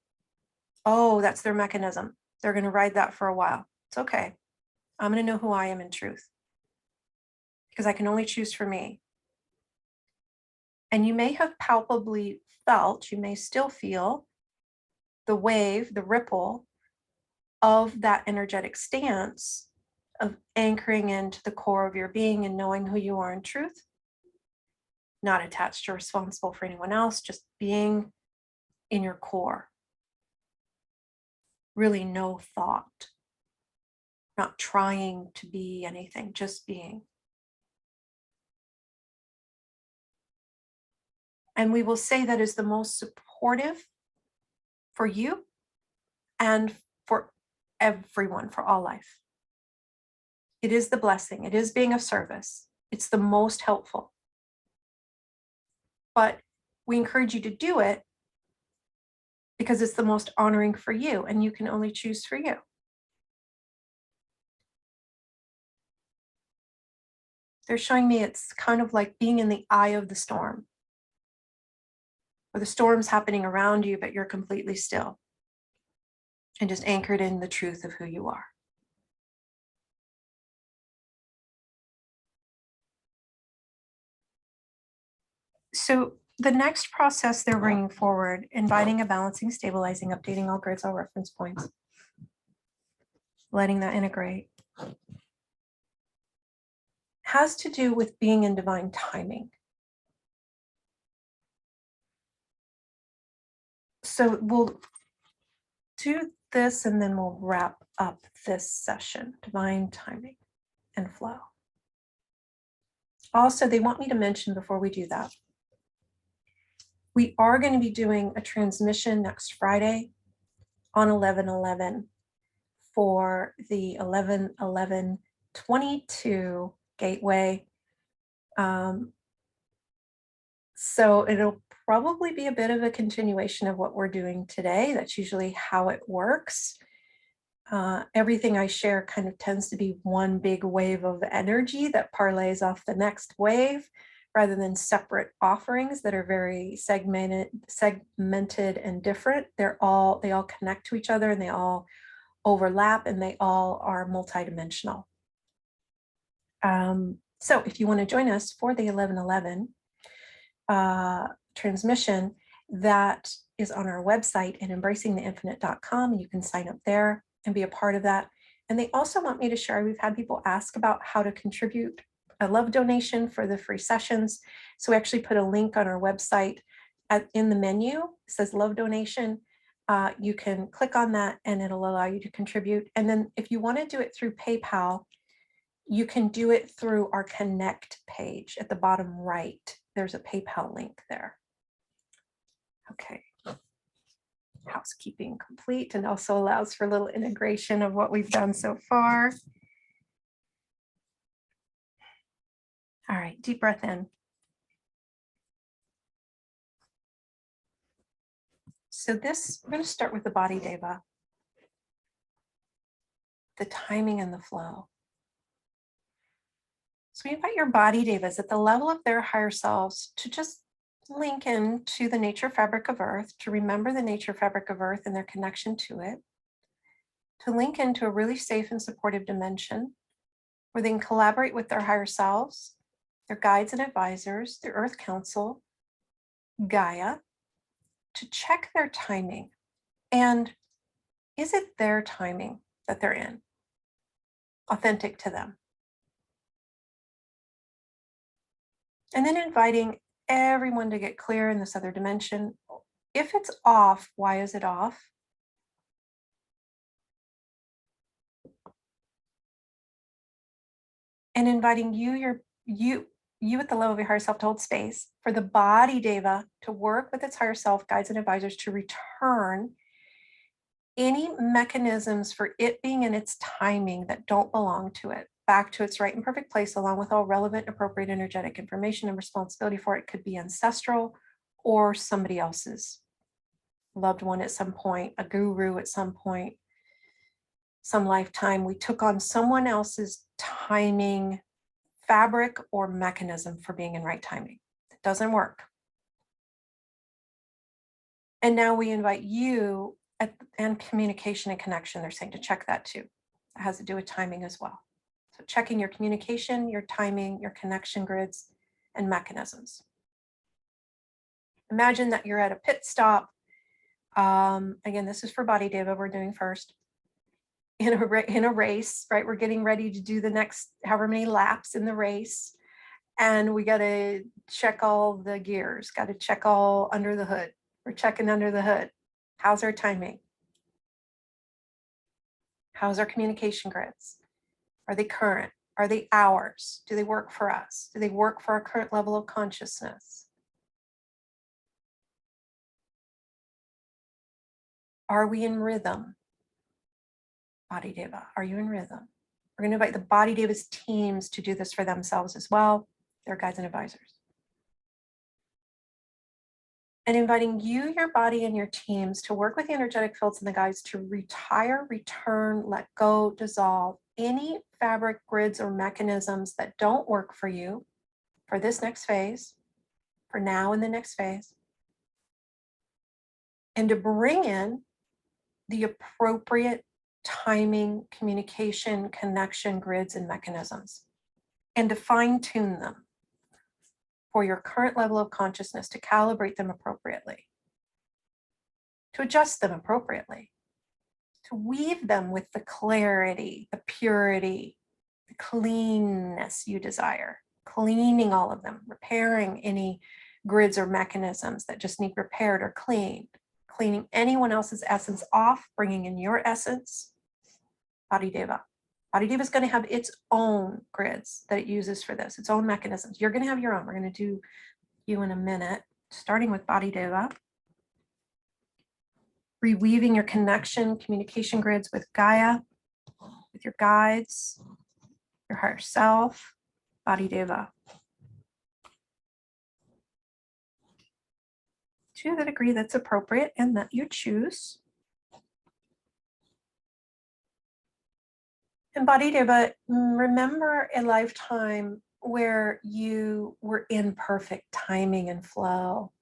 Oh, that's their mechanism. They're going to ride that for a while. It's okay. I'm going to know who I am in truth, because I can only choose for me. And you may have palpably felt, you may still feel the wave, the ripple of that energetic stance of anchoring into the core of your being and knowing who you are in truth, not attached or responsible for anyone else, just being in your core. Really no thought, not trying to be anything, just being. And we will say that is the most supportive for you and for everyone, for all life. It is the blessing. It is being of service. It's the most helpful. But we encourage you to do it because it's the most honoring for you, and you can only choose for you. They're showing me it's kind of like being in the eye of the storm, where the storm's happening around you, but you're completely still and just anchored in the truth of who you are. So the next process they're bringing forward, inviting a balancing, stabilizing, updating all grids, all reference points, letting that integrate, has to do with being in divine timing. So we'll do this and then we'll wrap up this session, divine timing and flow. Also, they want me to mention before we do that, we are going to be doing a transmission next Friday on 11/11 for the 11/11/22 gateway. So it'll probably be a bit of a continuation of what we're doing today. That's usually how it works. Everything I share kind of tends to be one big wave of energy that parlays off the next wave. rather than separate offerings that are very segmented and different. They all connect to each other, and they all overlap, and they all are multidimensional. So if you want to join us for the 1111 transmission, that is on our website at embracingtheinfinite.com. You can sign up there and be a part of that. And they also want me to share, we've had people ask about how to contribute a love donation for the free sessions. So we actually put a link on our website in the menu. It says love donation. You can click on that and it'll allow you to contribute. And then if you want to do it through PayPal, you can do it through our Connect page at the bottom right. There's a PayPal link there. Okay. Housekeeping complete, and also allows for a little integration of what we've done so far. All right, deep breath in. So this, we're going to start with the body deva, the timing and the flow. So we invite your body devas at the level of their higher selves to just link into the nature fabric of Earth, to remember the nature fabric of Earth and their connection to it, to link into a really safe and supportive dimension where they can collaborate with their higher selves, their guides and advisors, their Earth Council, Gaia, to check their timing. And is it their timing that they're in? Authentic to them. And then inviting everyone to get clear in this other dimension. If it's off, why is it off? And inviting you at the level of your higher self to hold space for the body deva to work with its higher self, guides and advisors to return any mechanisms for it being in its timing that don't belong to it back to its right and perfect place, along with all relevant, appropriate energetic information and responsibility for it. Could be ancestral or somebody else's loved one at some point, a guru at some point, some lifetime. We took on someone else's timing fabric or mechanism for being in right timing. It doesn't work. And now we invite you and communication and connection. They're saying to check that too. It has to do with timing as well. So checking your communication, your timing, your connection grids, and mechanisms. Imagine that you're at a pit stop. Again, this is for body deva we're doing first. In a race, right? We're getting ready to do the next however many laps in the race. And we got to check all the gears, got to check all under the hood. We're checking under the hood. How's our timing? How's our communication grids? Are they current? Are they ours? Do they work for us? Do they work for our current level of consciousness? Are we in rhythm? Body deva, are you in rhythm? We're going to invite the body deva's teams to do this for themselves as well, their guides and advisors. And inviting you, your body, and your teams to work with the energetic fields and the guides to retire, return, let go, dissolve any fabric, grids, or mechanisms that don't work for you for this next phase, for now in the next phase, and to bring in the appropriate timing, communication, connection, grids, and mechanisms, and to fine-tune them for your current level of consciousness, to calibrate them appropriately, to adjust them appropriately, to weave them with the clarity, the purity, the cleanness you desire, cleaning all of them, repairing any grids or mechanisms that just need repaired or cleaned, cleaning anyone else's essence off, bringing in your essence. Body deva. Body deva is going to have its own grids that it uses for this, its own mechanisms. You're going to have your own. We're going to do you in a minute, starting with body deva. Reweaving your connection, communication grids with Gaia, with your guides, your higher self, body deva. To the degree that's appropriate and that you choose. And body deva, remember a lifetime where you were in perfect timing and flow.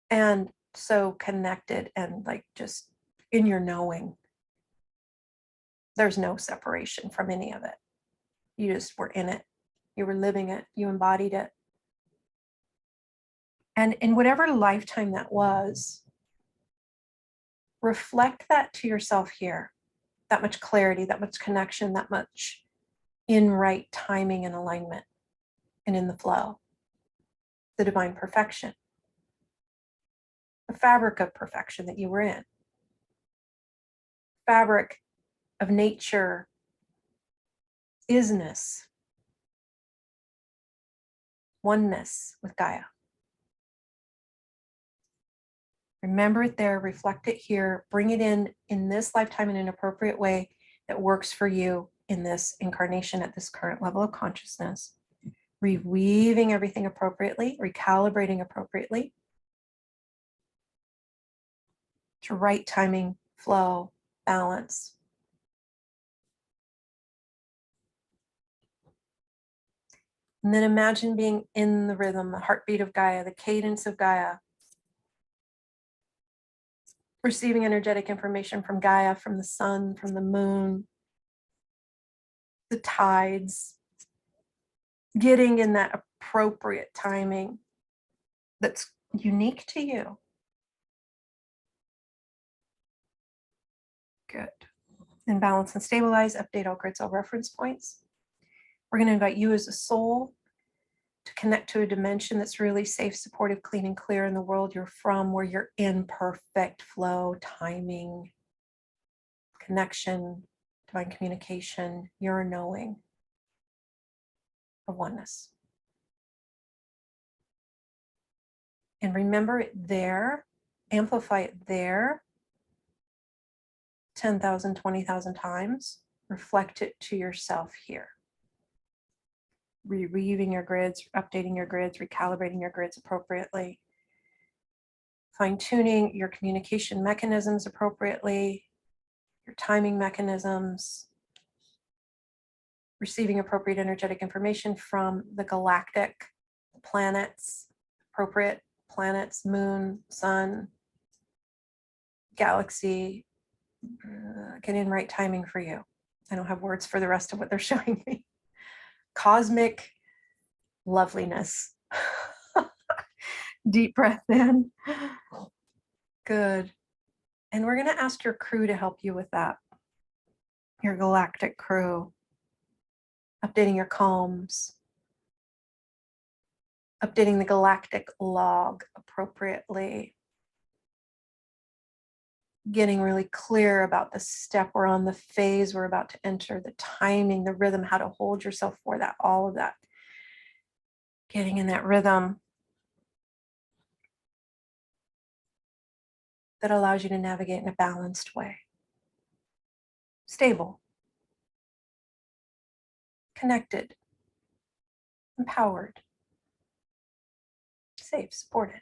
And so connected and like just in your knowing. There's no separation from any of it. You just were in it. You were living it. You embodied it. And in whatever lifetime that was, reflect that to yourself here. That much clarity, that much connection, that much in right timing and alignment and in the flow. The divine perfection. The fabric of perfection that you were in. Fabric of nature, isness, oneness with Gaia. Remember it there, reflect it here, bring it in this lifetime in an appropriate way that works for you in this incarnation at this current level of consciousness. Reweaving everything appropriately, recalibrating appropriately to right timing, flow, balance. And then imagine being in the rhythm, the heartbeat of Gaia, the cadence of Gaia, receiving energetic information from Gaia, from the sun, from the moon, the tides, getting in that appropriate timing that's unique to you. Good. And balance and stabilize, update all grids, all reference points. We're going to invite you as a soul to connect to a dimension that's really safe, supportive, clean, and clear in the world you're from, where you're in perfect flow, timing, connection, divine communication, your knowing of oneness. And remember it there, amplify it there 10,000, 20,000 times, reflect it to yourself here. Reweaving your grids, updating your grids, recalibrating your grids appropriately, fine-tuning your communication mechanisms appropriately, your timing mechanisms, receiving appropriate energetic information from the galactic, the planets, appropriate planets, moon, sun, galaxy, get in right timing for you. I don't have words for the rest of what they're showing me. Cosmic loveliness. Deep breath in. Good. And we're going to ask your crew to help you with that. Your galactic crew. Updating your comms. Updating the galactic log appropriately. Getting really clear about the step we're on, the phase we're about to enter, the timing, the rhythm, how to hold yourself for that, all of that. Getting in that rhythm that allows you to navigate in a balanced way. Stable, connected, empowered, safe, supported,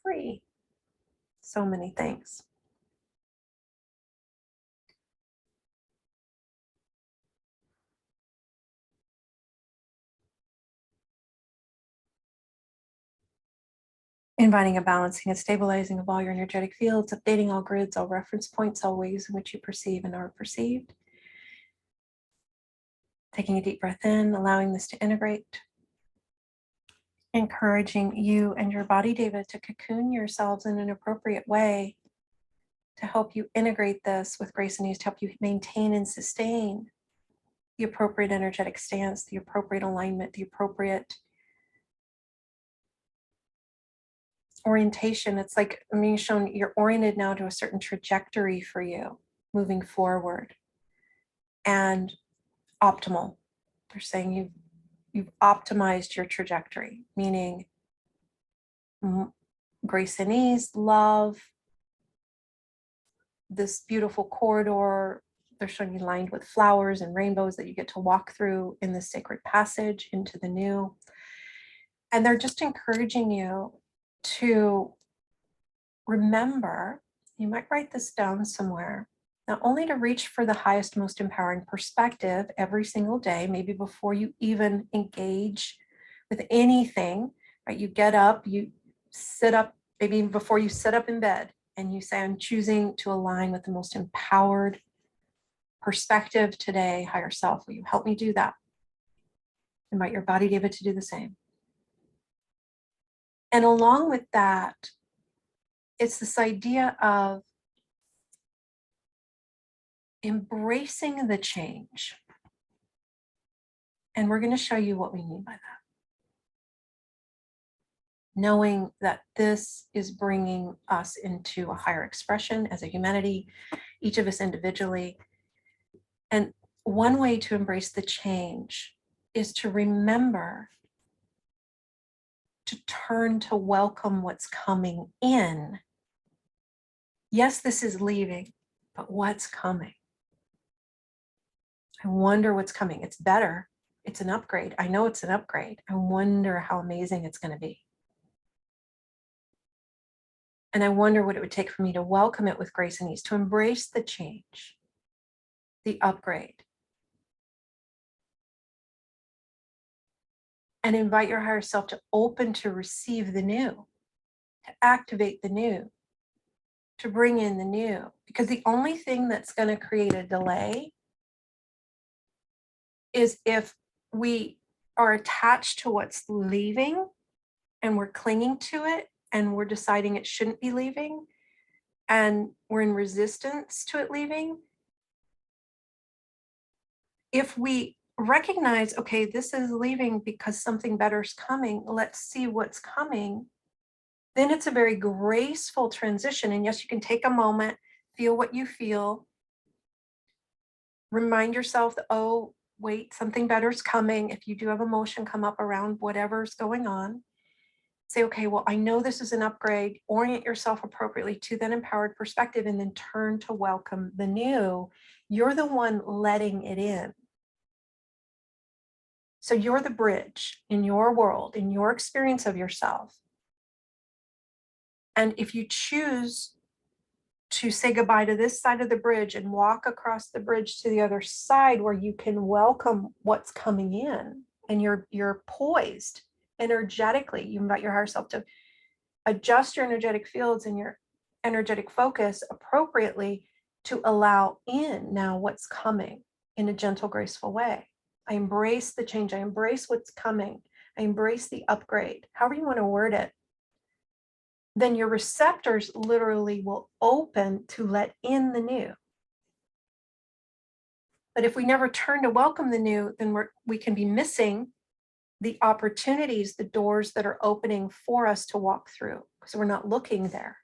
free. So many things. Inviting a balancing and stabilizing of all your energetic fields, updating all grids, all reference points, all ways in which you perceive and are perceived. Taking a deep breath in, allowing this to integrate. Encouraging you and your body, David, to cocoon yourselves in an appropriate way to help you integrate this with grace and ease, to help you maintain and sustain the appropriate energetic stance, the appropriate alignment, the appropriate orientation. It's like being shown you're oriented now to a certain trajectory for you moving forward and optimal. They're saying you've optimized your trajectory, meaning grace and ease, love, this beautiful corridor. They're showing you lined with flowers and rainbows that you get to walk through in this sacred passage into the new. And they're just encouraging you to remember, you might write this down somewhere, not only to reach for the highest, most empowering perspective every single day, maybe before you even engage with anything, right? You get up, you sit up, maybe even before you sit up in bed, and you say, I'm choosing to align with the most empowered perspective today, higher self. Will you help me do that? Invite your body, David, to do the same. And along with that, it's this idea of embracing the change. And we're going to show you what we mean by that. Knowing that this is bringing us into a higher expression as a humanity, each of us individually. And one way to embrace the change is to remember to turn to welcome what's coming in. Yes, this is leaving, but what's coming? I wonder what's coming. It's better. It's an upgrade. I know it's an upgrade. I wonder how amazing it's going to be. And I wonder what it would take for me to welcome it with grace and ease, to embrace the change, the upgrade, and invite your higher self to open to receive the new, to activate the new, to bring in the new. Because the only thing that's going to create a delay is if we are attached to what's leaving and we're clinging to it and we're deciding it shouldn't be leaving and we're in resistance to it leaving. If we recognize, okay, this is leaving because something better is coming, let's see what's coming, then it's a very graceful transition. And yes, you can take a moment, feel what you feel, remind yourself that, oh, wait, something better is coming. If you do have emotion come up around whatever's going on, say, okay, well, I know this is an upgrade. Orient yourself appropriately to that empowered perspective and then turn to welcome the new. You're the one letting it in. So you're the bridge in your world, in your experience of yourself. And if you choose to say goodbye to this side of the bridge and walk across the bridge to the other side where you can welcome what's coming in and you're poised energetically, you invite your higher self to adjust your energetic fields and your energetic focus appropriately to allow in now what's coming in a gentle, graceful way. I embrace the change. I embrace what's coming. I embrace the upgrade, however you want to word it. Then your receptors literally will open to let in the new. But if we never turn to welcome the new, then we can be missing the opportunities, the doors that are opening for us to walk through because we're not looking there.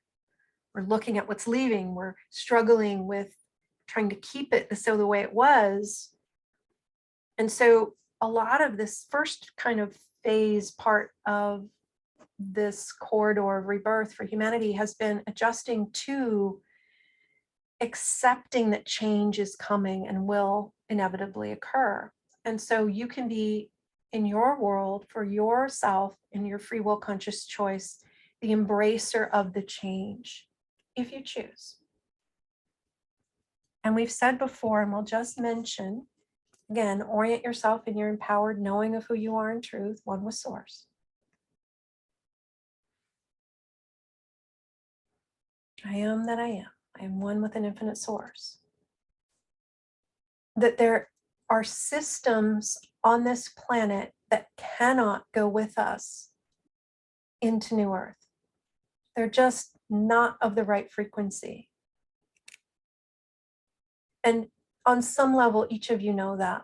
We're looking at what's leaving. We're struggling with trying to keep it the way it was. And so a lot of this first kind of phase part of this corridor of rebirth for humanity has been adjusting to accepting that change is coming and will inevitably occur. And so you can be in your world for yourself in your free will conscious choice, the embracer of the change, if you choose. And we've said before, and we'll just mention, again, orient yourself in your empowered knowing of who you are in truth, one with source. I am that I am. I am one with an infinite source. That there are systems on this planet that cannot go with us into New Earth. They're just not of the right frequency. And on some level, each of you know that.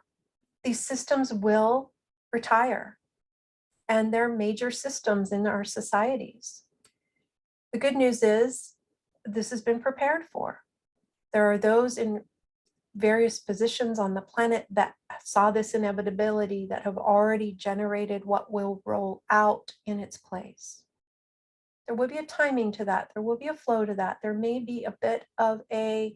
These systems will retire, and they're major systems in our societies. The good news is this has been prepared for. There are those in various positions on the planet that saw this inevitability that have already generated what will roll out in its place. There will be a timing to that. There will be a flow to that. There may be a bit of a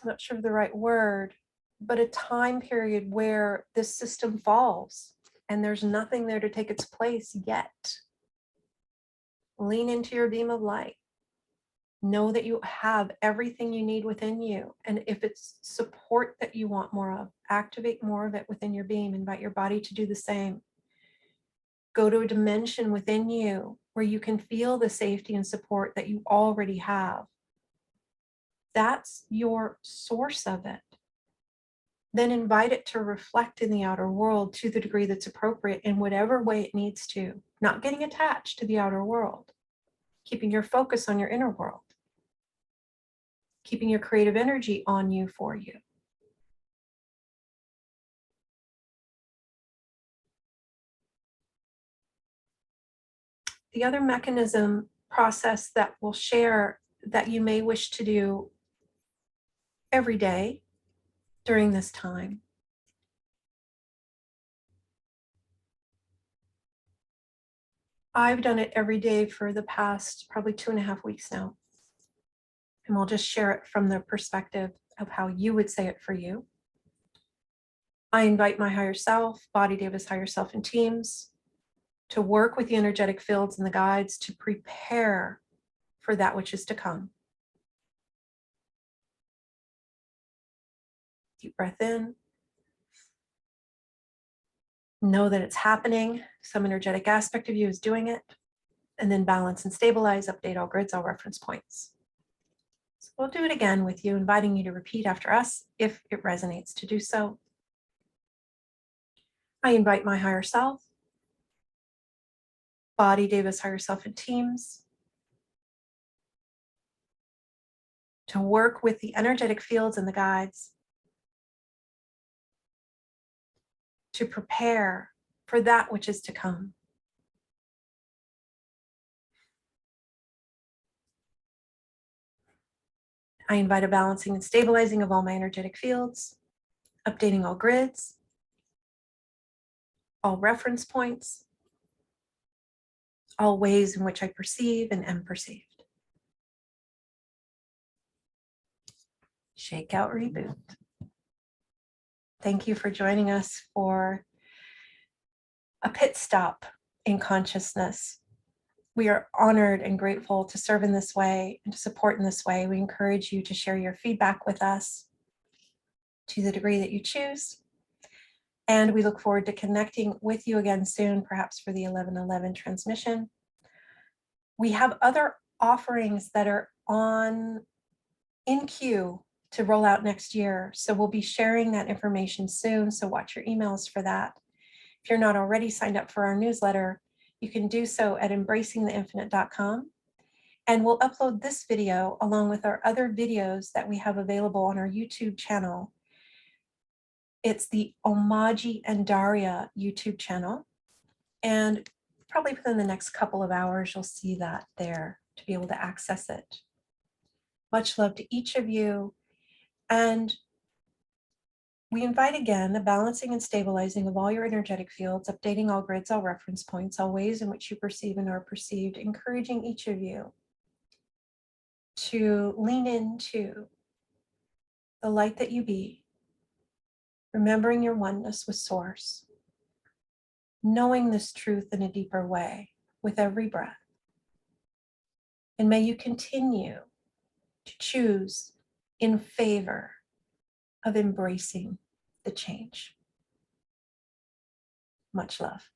I'm not sure of the right word, but a time period where this system falls and there's nothing there to take its place yet. Lean into your beam of light. Know that you have everything you need within you. And if it's support that you want more of, activate more of it within your beam. Invite your body to do the same. Go to a dimension within you where you can feel the safety and support that you already have. That's your source of it. Then invite it to reflect in the outer world to the degree that's appropriate in whatever way it needs to, not getting attached to the outer world, keeping your focus on your inner world, keeping your creative energy on you for you. The other mechanism process that we'll share that you may wish to do every day during this time I've done it every day for the past probably 2.5 weeks now. And we'll just share it from the perspective of how you would say it for you. I invite my higher self, Body Davis higher self and teams to work with the energetic fields and the guides to prepare for that which is to come. Deep breath in. Know that it's happening. Some energetic aspect of you is doing it. And then balance and stabilize, update all grids, all reference points. So we'll do it again with you, inviting you to repeat after us if it resonates to do so. I invite my higher self, Body Davis higher self and teams to work with the energetic fields and the guides to prepare for that which is to come. I invite a balancing and stabilizing of all my energetic fields, updating all grids, all reference points, all ways in which I perceive and am perceived. Shake out, reboot. Thank you for joining us for a pit stop in consciousness. We are honored and grateful to serve in this way and to support in this way. We encourage you to share your feedback with us to the degree that you choose. And we look forward to connecting with you again soon, perhaps for the 11/11 transmission. We have other offerings that are in queue to roll out next year. So we'll be sharing that information soon. So watch your emails for that. If you're not already signed up for our newsletter, you can do so at embracingtheinfinite.com. And we'll upload this video along with our other videos that we have available on our YouTube channel. It's the Omaji and Daria YouTube channel. And probably within the next couple of hours, you'll see that there to be able to access it. Much love to each of you. And we invite again the balancing and stabilizing of all your energetic fields, updating all grids, all reference points, all ways in which you perceive and are perceived, encouraging each of you to lean into the light that you be, remembering your oneness with Source, knowing this truth in a deeper way with every breath. And may you continue to choose in favor of embracing the change. Much love.